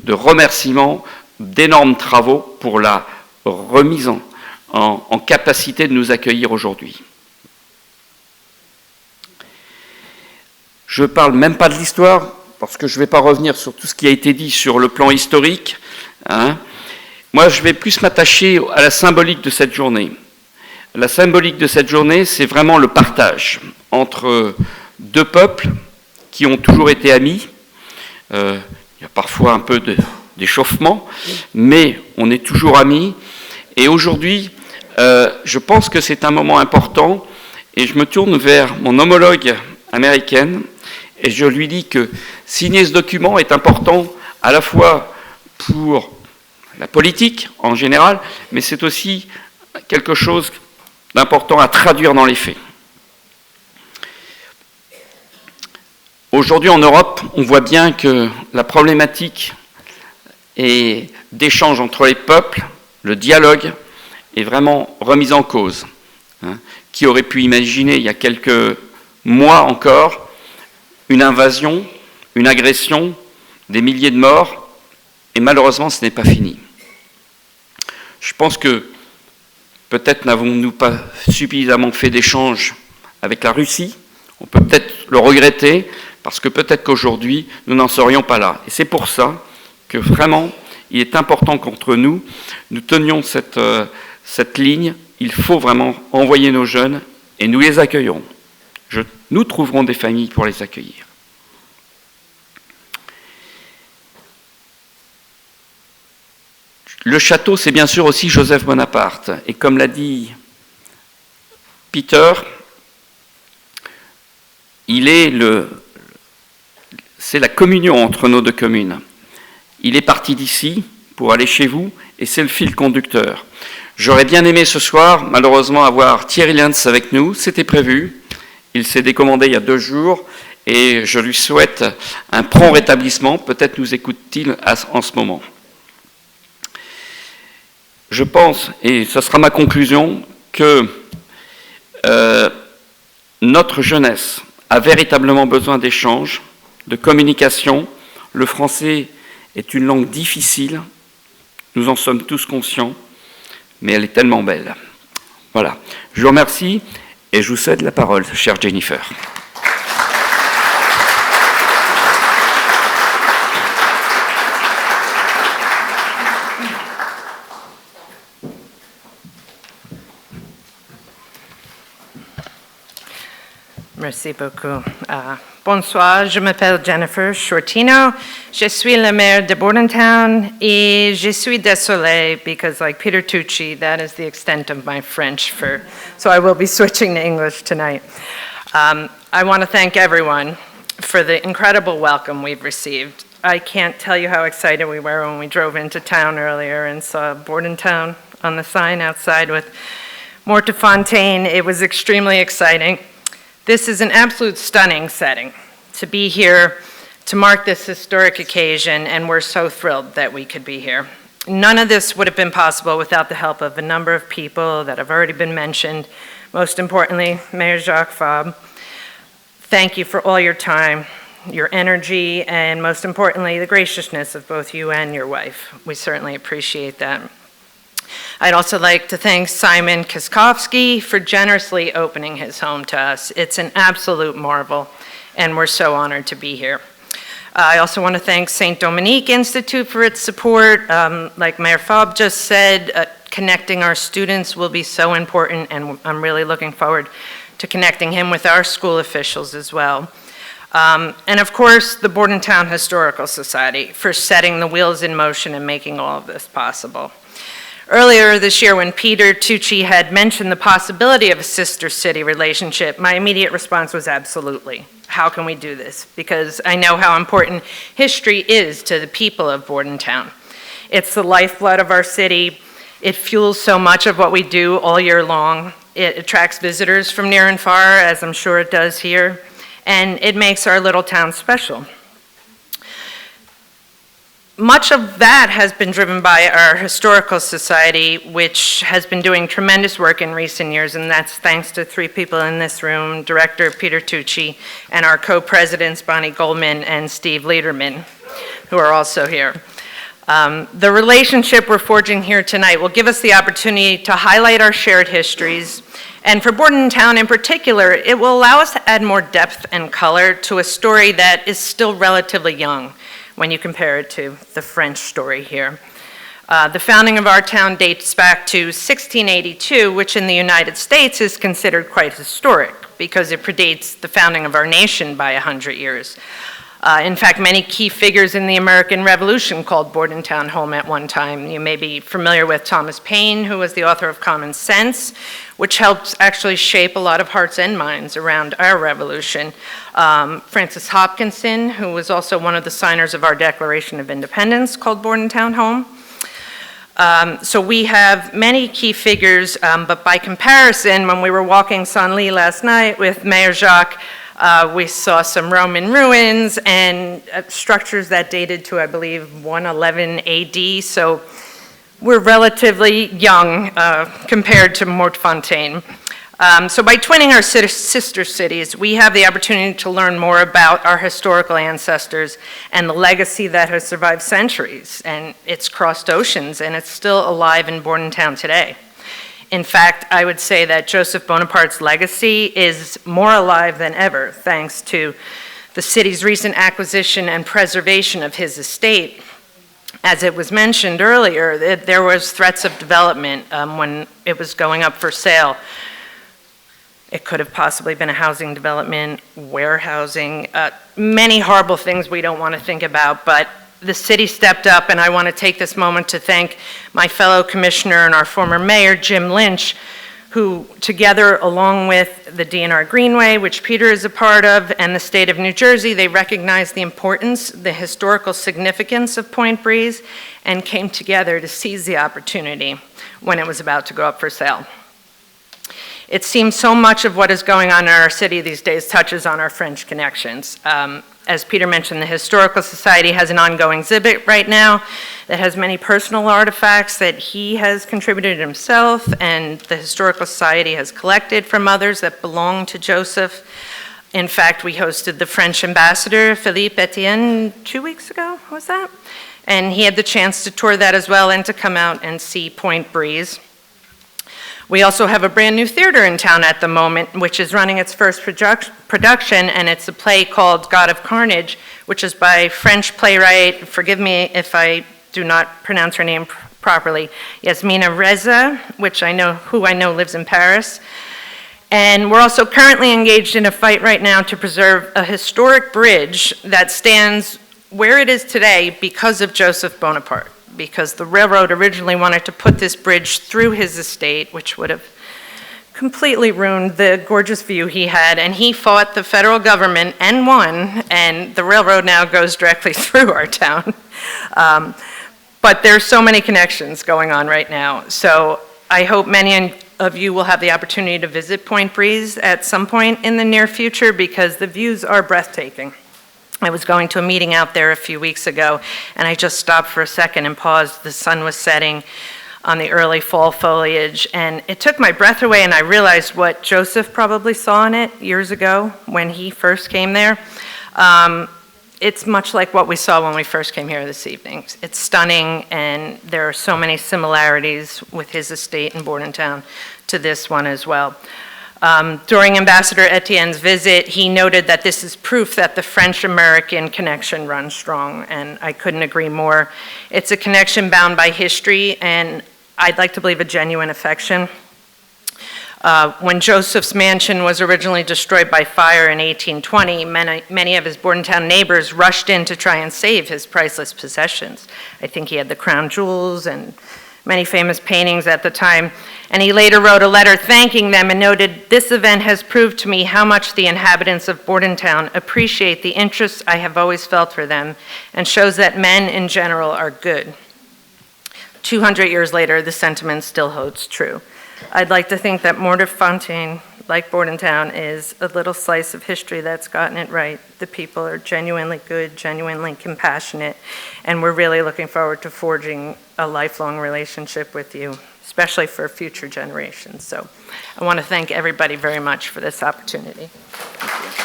remerciements, d'énormes travaux pour la remise en capacité de nous accueillir aujourd'hui. Je ne parle même pas de l'histoire, parce que je ne vais pas revenir sur tout ce qui a été dit sur le plan historique. Moi, je vais plus m'attacher à la symbolique de cette journée. La symbolique de cette journée, c'est vraiment le partage entre 2 peuples qui ont toujours été amis. Il y a parfois un peu d'échauffement, mais on est toujours amis. Et aujourd'hui, je pense que c'est un moment important, et je me tourne vers mon homologue américaine, et je lui dis que signer ce document est important à la fois pour la politique en général, mais c'est aussi quelque chose d'important à traduire dans les faits. Aujourd'hui en Europe, on voit bien que la problématique d'échange entre les peuples, le dialogue, est vraiment remise en cause. Qui aurait pu imaginer il y a quelques mois encore une invasion, une agression, des milliers de morts, et malheureusement ce n'est pas fini. Je pense que peut-être n'avons-nous pas suffisamment fait d'échanges avec la Russie, on peut peut-être le regretter, parce que peut-être qu'aujourd'hui, nous n'en serions pas là. Et c'est pour ça que vraiment, il est important qu'entre nous, nous tenions cette ligne. Il faut vraiment envoyer nos jeunes, et nous les accueillerons. Nous trouverons des familles pour les accueillir. Le château, c'est bien sûr aussi Joseph Bonaparte. Et comme l'a dit Peter, c'est la communion entre nos 2 communes. Il est parti d'ici pour aller chez vous, et c'est le fil conducteur. J'aurais bien aimé ce soir, malheureusement, avoir Thierry Lentz avec nous. C'était prévu. Il s'est décommandé il y a 2 jours, et je lui souhaite un prompt rétablissement. Peut-être nous écoute-t-il en ce moment. Je pense, et ce sera ma conclusion, que notre jeunesse a véritablement besoin d'échanges, de communication. Le français est une langue difficile, nous en sommes tous conscients, mais elle est tellement belle. Voilà. Je vous remercie et je vous cède la parole, chère Jennifer. Merci beaucoup. Bonsoir, je m'appelle Jennifer Shortino. Je suis la maire de Bordentown et je suis désolée because like Peter Tucci, that is the extent of my French so I will be switching to English tonight. I want to thank everyone for the incredible welcome we've received. I can't tell you how excited we were when we drove into town earlier and saw Bordentown on the sign outside with Morte Fontaine. It was extremely exciting. This is an absolute stunning setting to be here to mark this historic occasion, and we're so thrilled that we could be here. None of this would have been possible without the help of a number of people that have already been mentioned. Most importantly, Mayor Jacques Fabre. Thank you for all your time, your energy, and most importantly, the graciousness of both you and your wife. We certainly appreciate that. I'd also like to thank Simon Kiskowski for generously opening his home to us. It's an absolute marvel, and we're so honored to be here. I also want to thank St. Dominique Institute for its support. Like Mayor Fabre just said, connecting our students will be so important, and I'm really looking forward to connecting him with our school officials as well. And of course, the Bordentown Historical Society for setting the wheels in motion and making all of this possible. Earlier this year, when Peter Tucci had mentioned the possibility of a sister city relationship, my immediate response was absolutely. How can we do this? Because I know how important history is to the people of Bordentown. It's the lifeblood of our city. It fuels so much of what we do all year long. It attracts visitors from near and far, as I'm sure it does here, and it makes our little town special. Much of that has been driven by our Historical Society, which has been doing tremendous work in recent years, and that's thanks to three people in this room, Director Peter Tucci, and our co-presidents, Bonnie Goldman and Steve Lederman, who are also here. The relationship we're forging here tonight will give us the opportunity to highlight our shared histories, and for Bordentown in particular, it will allow us to add more depth and color to a story that is still relatively young when you compare it to the French story here. The founding of our town dates back to 1682, which in the United States is considered quite historic because it predates the founding of our nation by 100 years. In fact, many key figures in the American Revolution called Bordentown home at one time. You may be familiar with Thomas Paine, who was the author of Common Sense, which helped actually shape a lot of hearts and minds around our revolution. Francis Hopkinson, who was also one of the signers of our Declaration of Independence, called Bordentown home. So we have many key figures, but by comparison, when we were walking Senlis last night with Mayor Jacques, we saw some Roman ruins and structures that dated to, I believe, 111 AD. So we're relatively young compared to Morte Fontaine. So by twinning our sister cities, we have the opportunity to learn more about our historical ancestors and the legacy that has survived centuries. And it's crossed oceans, and it's still alive in Bordentown today. In fact, I would say that Joseph Bonaparte's legacy is more alive than ever, thanks to the city's recent acquisition and preservation of his estate. As it was mentioned earlier, there was threats of development when it was going up for sale. It could have possibly been a housing development, warehousing, many horrible things we don't want to think about, but the city stepped up, and I want to take this moment to thank my fellow commissioner and our former mayor, Jim Lynch, who together, along with the DNR Greenway, which Peter is a part of, and the state of New Jersey, they recognized the importance, the historical significance of Point Breeze, and came together to seize the opportunity when it was about to go up for sale. It seems so much of what is going on in our city these days touches on our French connections. As Peter mentioned, the Historical Society has an ongoing exhibit right now that has many personal artifacts that he has contributed himself, and the Historical Society has collected from others that belong to Joseph. In fact, we hosted the French ambassador, Philippe Etienne, 2 weeks ago, was that? And he had the chance to tour that as well and to come out and see Point Breeze. We also have a brand new theater in town at the moment, which is running its first production, and it's a play called God of Carnage, which is by French playwright, forgive me if I do not pronounce her name properly, Yasmina Reza, who I know lives in Paris. And we're also currently engaged in a fight right now to preserve a historic bridge that stands where it is today because of Joseph Bonaparte, because the railroad originally wanted to put this bridge through his estate, which would have completely ruined the gorgeous view he had, and he fought the federal government and won, and the railroad now goes directly through our town. But there's so many connections going on right now. So I hope many of you will have the opportunity to visit Point Breeze at some point in the near future because the views are breathtaking. I was going to a meeting out there a few weeks ago, and I just stopped for a second and paused. The sun was setting on the early fall foliage, and it took my breath away, and I realized what Joseph probably saw in it years ago when he first came there. It's much like what we saw when we first came here this evening. It's stunning, and there are so many similarities with his estate in Bordentown to this one as well. During Ambassador Etienne's visit, he noted that this is proof that the French-American connection runs strong, and I couldn't agree more. It's a connection bound by history, and I'd like to believe a genuine affection. When Joseph's mansion was originally destroyed by fire in 1820, many of his Bordentown neighbors rushed in to try and save his priceless possessions. I think he had the crown jewels and many famous paintings at the time, and he later wrote a letter thanking them and noted, "This event has proved to me how much the inhabitants of Bordentown appreciate the interest I have always felt for them and shows that men in general are good." 200 years later, the sentiment still holds true. I'd like to think that Mortefontaine, like Bordentown, is a little slice of history that's gotten it right. The people are genuinely good, genuinely compassionate, and we're really looking forward to forging a lifelong relationship with you, especially for future generations. So I want to thank everybody very much for this opportunity. Thank you.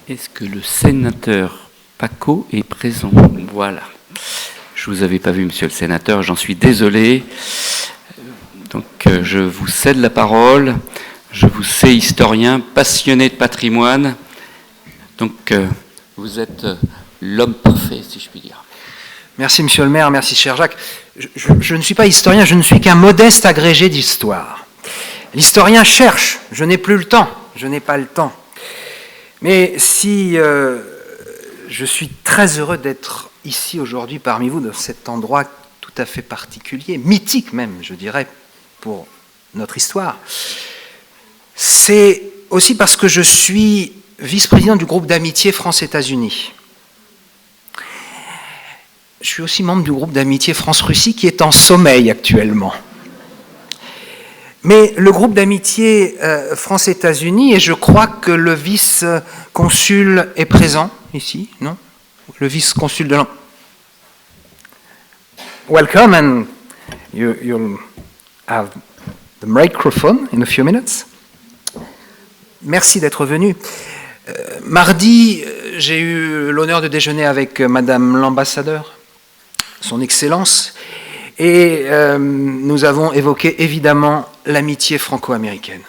Est-ce que le sénateur Paco est présent? Voilà. Je ne vous avais pas vu, monsieur le sénateur, j'en suis désolé. Donc, je vous cède la parole. Je vous sais historien, passionné de patrimoine. Donc, vous êtes l'homme parfait, si je puis dire. Merci, monsieur le maire. Merci, cher Jacques. Je ne suis pas historien, je ne suis qu'un modeste agrégé d'histoire. L'historien cherche. Je n'ai plus le temps. Je n'ai pas le temps. Mais si je suis très heureux d'être ici aujourd'hui parmi vous, dans cet endroit tout à fait particulier, mythique même, je dirais, pour notre histoire, c'est aussi parce que je suis vice-président du groupe d'amitié France-États-Unis. Je suis aussi membre du groupe d'amitié France-Russie qui est en sommeil actuellement. Mais le groupe d'amitié France-États-Unis, et je crois que le vice-consul est présent ici, non? Le vice-consul de Welcome, and you'll have the microphone in a few minutes. Merci d'être venu. Mardi, j'ai eu l'honneur de déjeuner avec Madame l'ambassadeur, son Excellence, et nous avons évoqué évidemment l'amitié franco-américaine.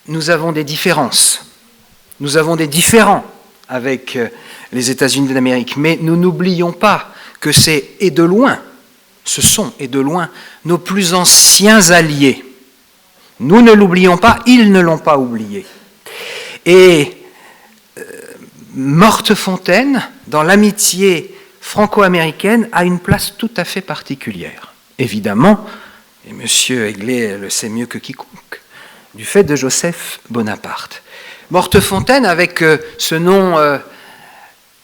Nous avons des différences, nous avons des différends avec les États-Unis d'Amérique, mais nous n'oublions pas que c'est, et de loin, ce sont, et de loin, nos plus anciens alliés. Nous ne l'oublions pas, ils ne l'ont pas oublié. Et Mortefontaine, dans l'amitié franco-américaine, a une place tout à fait particulière. Évidemment, et M. Aiglé le sait mieux que quiconque, du fait de Joseph Bonaparte. Mortefontaine, avec ce nom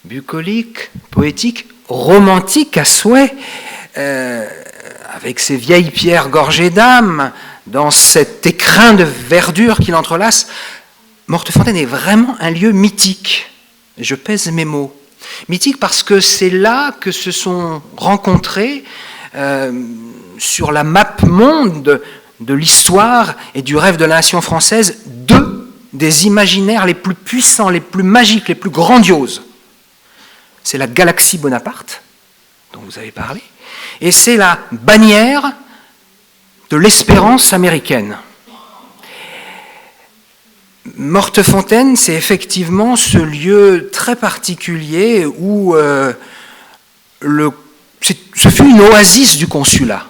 bucolique, poétique, romantique à souhait, avec ses vieilles pierres gorgées d'âme, dans cet écrin de verdure qui l'entrelace, Mortefontaine est vraiment un lieu mythique. Et je pèse mes mots. Mythique parce que c'est là que se sont rencontrés sur la map monde de l'histoire et du rêve de la nation française deux des imaginaires les plus puissants, les plus magiques, les plus grandioses. C'est la galaxie Bonaparte, dont vous avez parlé, et c'est la bannière de l'espérance américaine. Mortefontaine, c'est effectivement ce lieu très particulier où ce fut une oasis du consulat.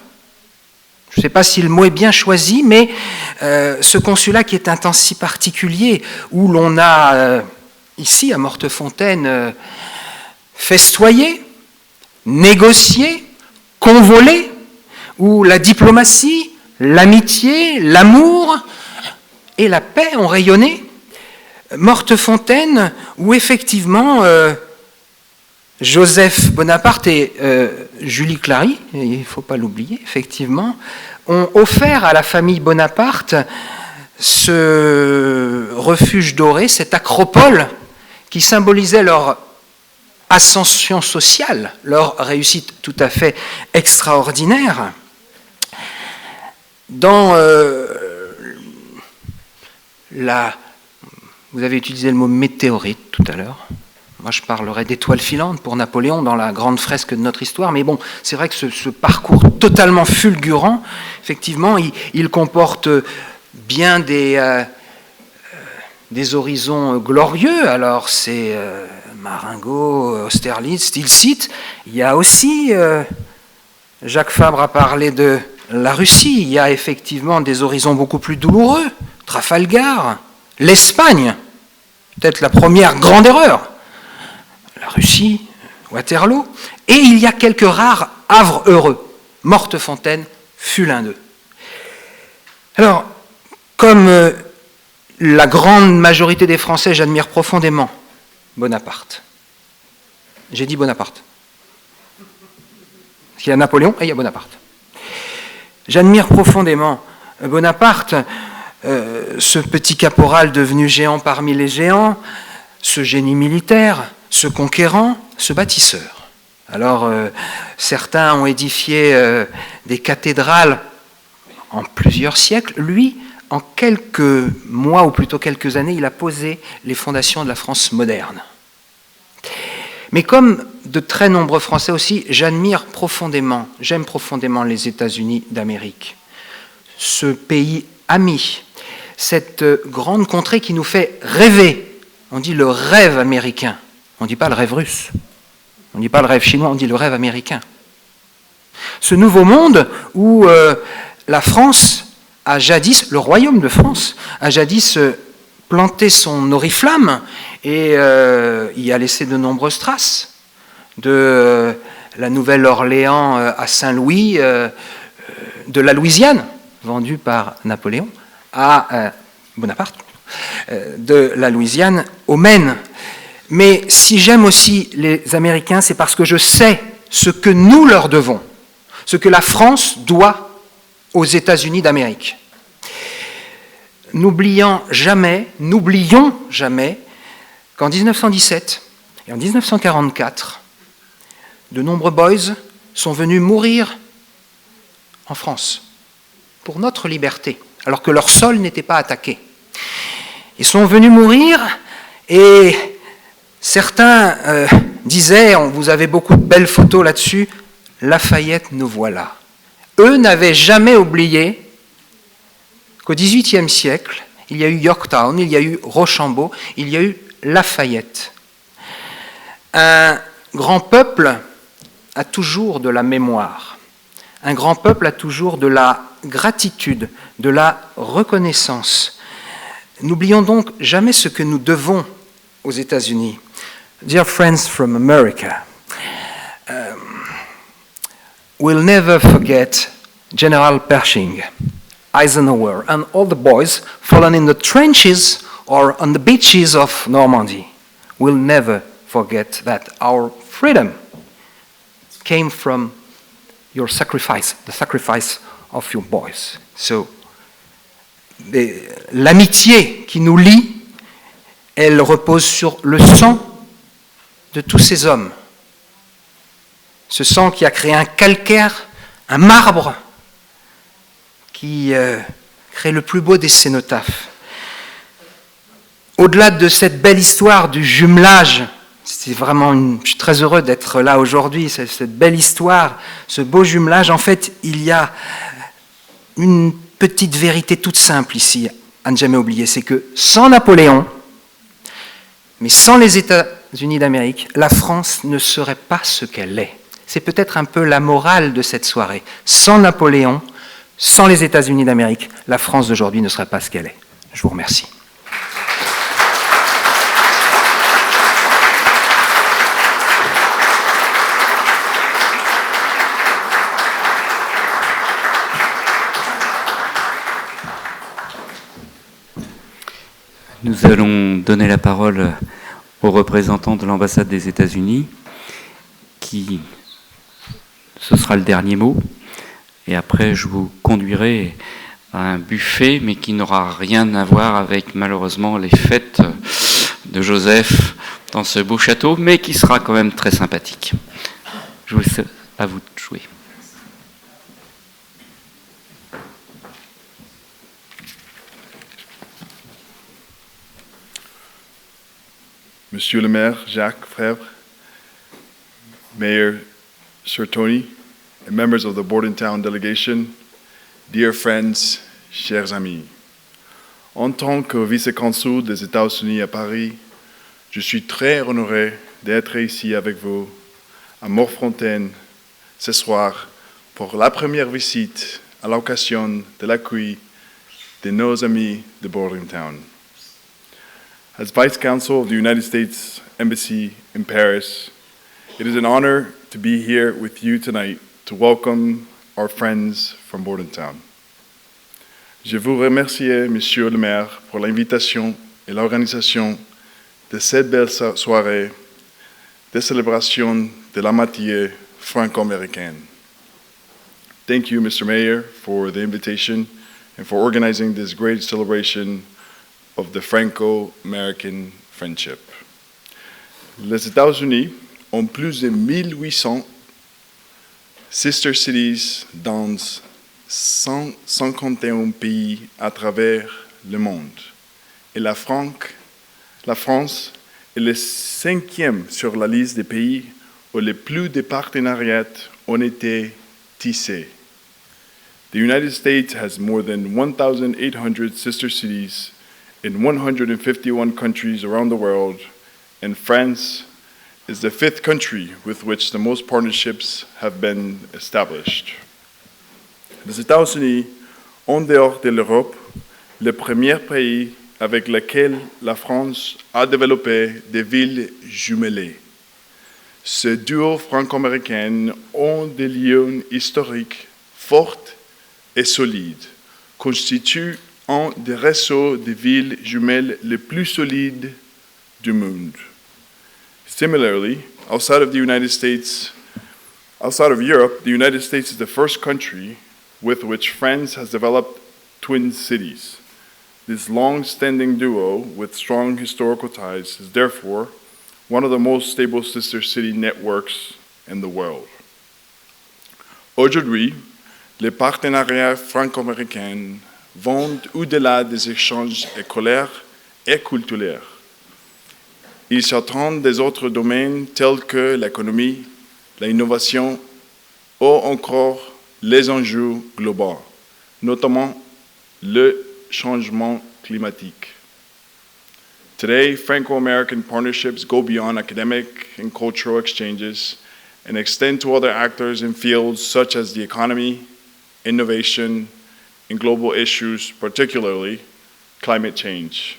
Je ne sais pas si le mot est bien choisi, mais ce consulat qui est un temps si particulier, où l'on a, ici à Mortefontaine, festoyé, négocié, convolé, où la diplomatie, l'amitié, l'amour et la paix ont rayonné. Mortefontaine, où effectivement Joseph Bonaparte et Julie Clary, il ne faut pas l'oublier, effectivement, ont offert à la famille Bonaparte ce refuge doré, cette acropole qui symbolisait leur ascension sociale, leur réussite tout à fait extraordinaire. Dans vous avez utilisé le mot météorite tout à l'heure. Moi, je parlerai d'étoiles filantes pour Napoléon dans la grande fresque de notre histoire. Mais bon, c'est vrai que ce parcours totalement fulgurant, effectivement, il comporte bien des horizons glorieux. Alors, c'est Marengo, Austerlitz, Tilsit. Il y a aussi, Jacques Fabre a parlé de la Russie. Il y a effectivement des horizons beaucoup plus douloureux. Trafalgar, l'Espagne, peut-être la première grande erreur. La Russie, Waterloo, et il y a quelques rares havres heureux. Mortefontaine fut l'un d'eux. Alors, comme la grande majorité des Français, j'admire profondément Bonaparte. J'ai dit Bonaparte. Il y a Napoléon et il y a Bonaparte. J'admire profondément Bonaparte, ce petit caporal devenu géant parmi les géants, ce génie militaire, ce conquérant, ce bâtisseur. Alors, certains ont édifié des cathédrales en plusieurs siècles. Lui, en quelques mois, ou plutôt quelques années, il a posé les fondations de la France moderne. Mais comme de très nombreux Français aussi, j'aime profondément les États-Unis d'Amérique. Ce pays ami, cette grande contrée qui nous fait rêver. On dit le rêve américain. On ne dit pas le rêve russe, on ne dit pas le rêve chinois, on dit le rêve américain. Ce nouveau monde où la France a jadis, le royaume de France, a jadis planté son oriflamme et y a laissé de nombreuses traces. De la Nouvelle-Orléans à Saint-Louis, de la Louisiane, vendue par Napoléon, à Bonaparte, de la Louisiane au Maine. Mais si j'aime aussi les Américains, c'est parce que je sais ce que nous leur devons, ce que la France doit aux États-Unis d'Amérique. N'oublions jamais qu'en 1917 et en 1944, de nombreux boys sont venus mourir en France pour notre liberté, alors que leur sol n'était pas attaqué. Ils sont venus mourir et certains disaient, vous avez beaucoup de belles photos là-dessus, Lafayette, nous voilà. Eux n'avaient jamais oublié qu'au XVIIIe siècle, il y a eu Yorktown, il y a eu Rochambeau, il y a eu Lafayette. Un grand peuple a toujours de la mémoire. Un grand peuple a toujours de la gratitude, de la reconnaissance. N'oublions donc jamais ce que nous devons aux États-Unis. Dear friends from America, we'll never forget General Pershing, Eisenhower, and all the boys fallen in the trenches or on the beaches of Normandy. We'll never forget that our freedom came from your sacrifice, the sacrifice of your boys. So, l'amitié qui nous lie, elle repose sur le sang de tous ces hommes. Ce sang qui a créé un calcaire, un marbre qui crée le plus beau des cénotaphes. Au-delà de cette belle histoire du jumelage, je suis très heureux d'être là aujourd'hui, cette belle histoire, ce beau jumelage, en fait, il y a une petite vérité toute simple ici, à ne jamais oublier, c'est que sans Napoléon, mais sans les États-Unis d'Amérique, la France ne serait pas ce qu'elle est. C'est peut-être un peu la morale de cette soirée. Sans Napoléon, sans les États-Unis d'Amérique, la France d'aujourd'hui ne serait pas ce qu'elle est. Je vous remercie. Nous allons donner la parole au représentant de l'ambassade des États-Unis, ce sera le dernier mot, et après je vous conduirai à un buffet, mais qui n'aura rien à voir avec malheureusement les fêtes de Joseph dans ce beau château, mais qui sera quand même très sympathique. Je vous laisse à vous de jouer. Monsieur le maire Jacques Febvre, Mayor Sir Tony, and members of the Bordentown delegation, dear friends, chers amis. En tant que vice-consul des États-Unis à Paris, je suis très honoré d'être ici avec vous à Morfontaine ce soir pour la première visite à l'occasion de l'accueil de nos amis de Bordentown. As Vice Consul of the United States Embassy in Paris, it is an honor to be here with you tonight to welcome our friends from Bordentown. Je vous remercie, Monsieur le maire, pour l'invitation et l'organisation de cette belle soirée de célébration de l'amitié franco-américaine. Thank you, Mr. Mayor, for the invitation and for organizing this great celebration of the Franco-American friendship. Les États-Unis ont plus de 1800 sister cities dans 151 pays à travers le monde. Et la France est le 5e sur la liste des pays où les plus de partenariats ont été tissés. The United States has more than 1,800 sister cities in 151 countries around the world, and France is the 5th country with which the most partnerships have been established. Les États-Unis, en dehors de l'Europe, le premier pays avec lequel la France a développé des villes jumelées. Ce duo franco-américain ont des liens historiques forts et solides, constitue un des réseaux de villes jumelles les plus solides du monde. Similarly, outside of Europe, the United States is the first country with which France has developed twin cities. This long-standing duo with strong historical ties is therefore one of the most stable sister city networks in the world. Aujourd'hui, les partenariats franco-américains vont au-delà des échanges scolaires et culturels. Ils s'attendent des autres domaines tels que l'économie, l'innovation ou encore les enjeux globaux, notamment le changement climatique. Today, Franco-American partnerships go beyond academic and cultural exchanges and extend to other actors in fields such as the economy, innovation, and global issues, particularly climate change.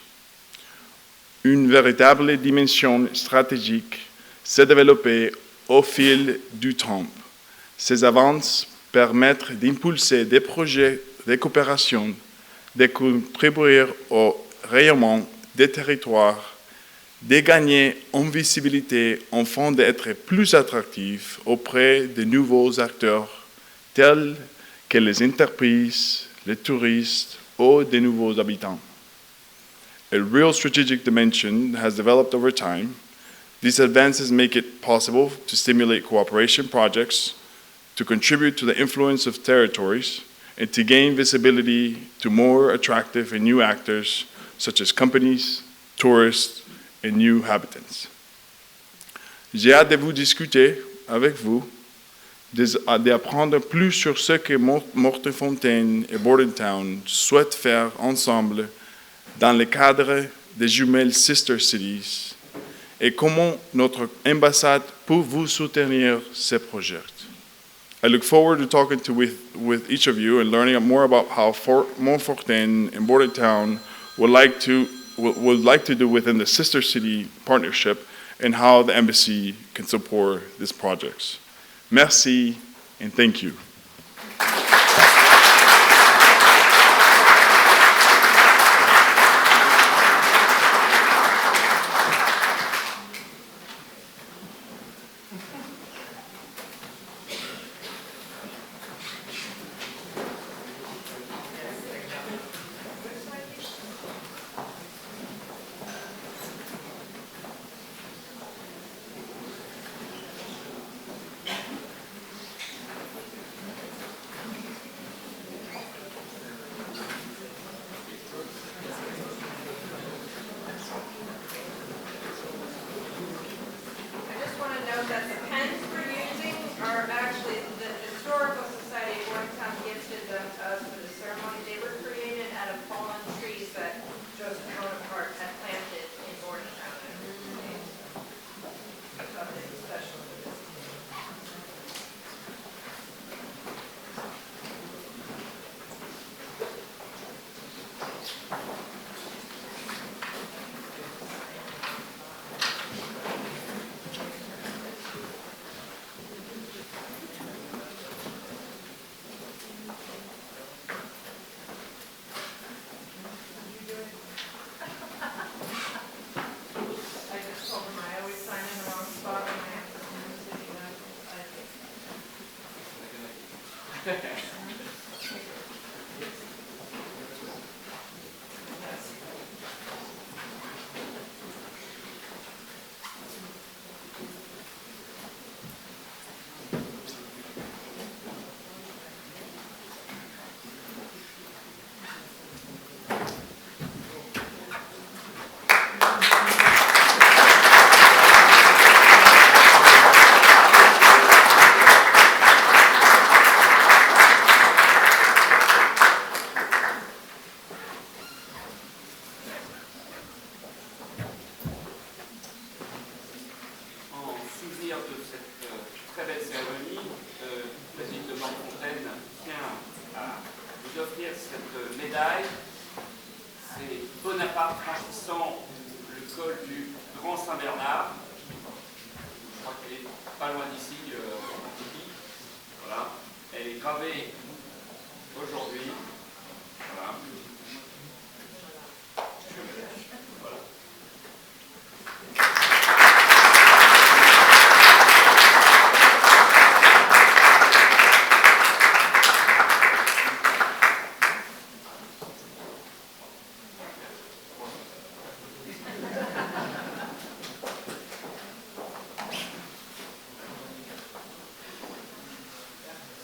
Une véritable dimension stratégique s'est développée au fil du temps. Ces avances permettent d'impulser des projets de coopération, de contribuer au rayonnement des territoires, de gagner en visibilité afin d'être plus attractifs auprès de nouveaux acteurs tels que les entreprises, les touristes ou de nouveaux habitants. A real strategic dimension has developed over time. These advances make it possible to stimulate cooperation projects, to contribute to the influence of territories, and to gain visibility to more attractive and new actors, such as companies, tourists, and new habitants. J'ai hâte de vous discuter avec vous, d'apprendre plus sur ce que Mortefontaine et Bordentown souhaitent faire ensemble dans le cadre des jumelles Sister Cities et comment notre ambassade peut vous soutenir ces projets. I look forward to talking with each of you and learning more about how Montfortin and Bordentown would like to do within the Sister City partnership and how the embassy can support these projects. Merci and thank you.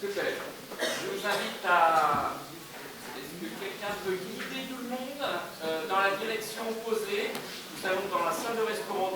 Super. Je vous invite à... Est-ce que quelqu'un peut guider tout le monde dans la direction opposée? Nous allons dans la salle de restaurant